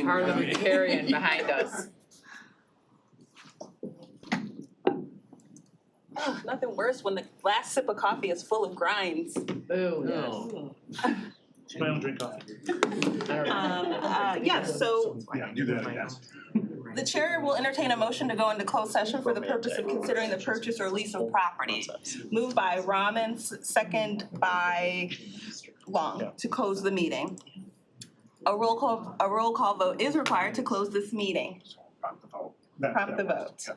Parliament carrying behind us. Oh, nothing worse when the last sip of coffee is full of grinds. Ooh, I don't drink coffee. Yes, so Yeah, do that, yes. the chair will entertain a motion to go into closed session for the purpose of considering the purchase or lease of property. Moved by Rahman, second by Long, to close the meeting. a roll call vote is required to close this meeting. Prompt the vote. Prompt the vote.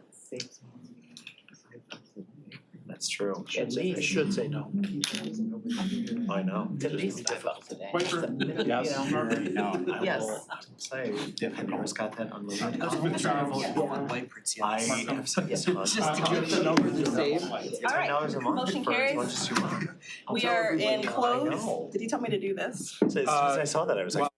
That's true. Should say no. I know. At least I felt today. Wait for, Yes. Yes. Say, have you always got that unloaded? Withdraw. White prints, yeah. Just to get the number the same. All right, motion carries. We are in close. Did you tell me to do this? So as soon as I saw that, I was like,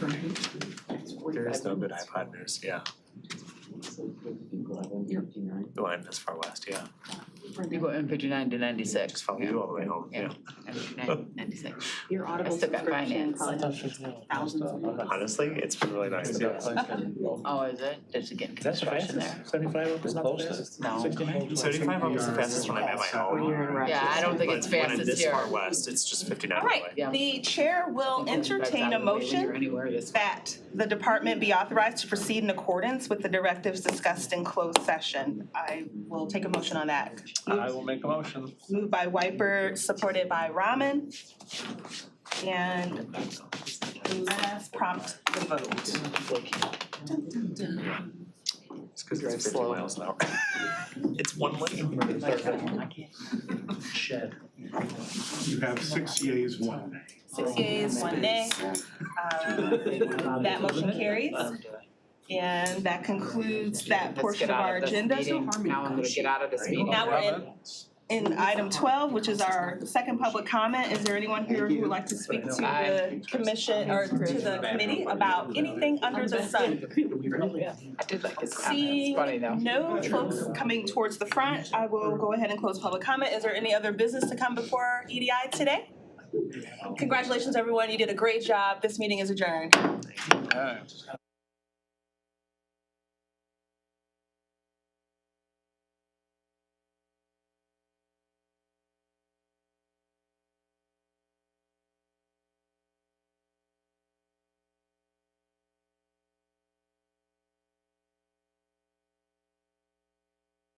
There is no good iPod news, yeah. Go on as far west, yeah. You go M59 to 96. Follow you all the way home, yeah. M59, 96. Your I Audible still got subscription finance. costs thousands of dollars. Honestly, it's been really nice. Oh, is it? There's again construction there. 75 up is not the fastest? No. 75 up is the fastest when I'm at my home. Yeah, I don't think it's But when I'm fastest this here. far west, it's just 59 All all the way. right, the chair will entertain a motion that the department be authorized to proceed in accordance with the directives discussed in closed session. I will take a motion on that. I will make a motion. Moved by Wiper, supported by Rahman. And let's prompt the vote. It's because it's 50 miles an hour. It's one lane. Shed. You have 6 yeas, 1 nay. 6 yeas, 1 nay. That motion carries. And that concludes that Let's portion get of out our of this agenda. meeting. Now I'm gonna get out of this meeting. Now we're in item 12, which is our second public comment. Is there anyone here who would like to speak to the commission or to the committee about anything under the sun? I did like his comments. Seeing Funny though. no folks coming towards the front, I will go ahead and close public comment. Is there any other business to come before EDI today? Congratulations, everyone. You did a great job. This meeting is adjourned. Alright.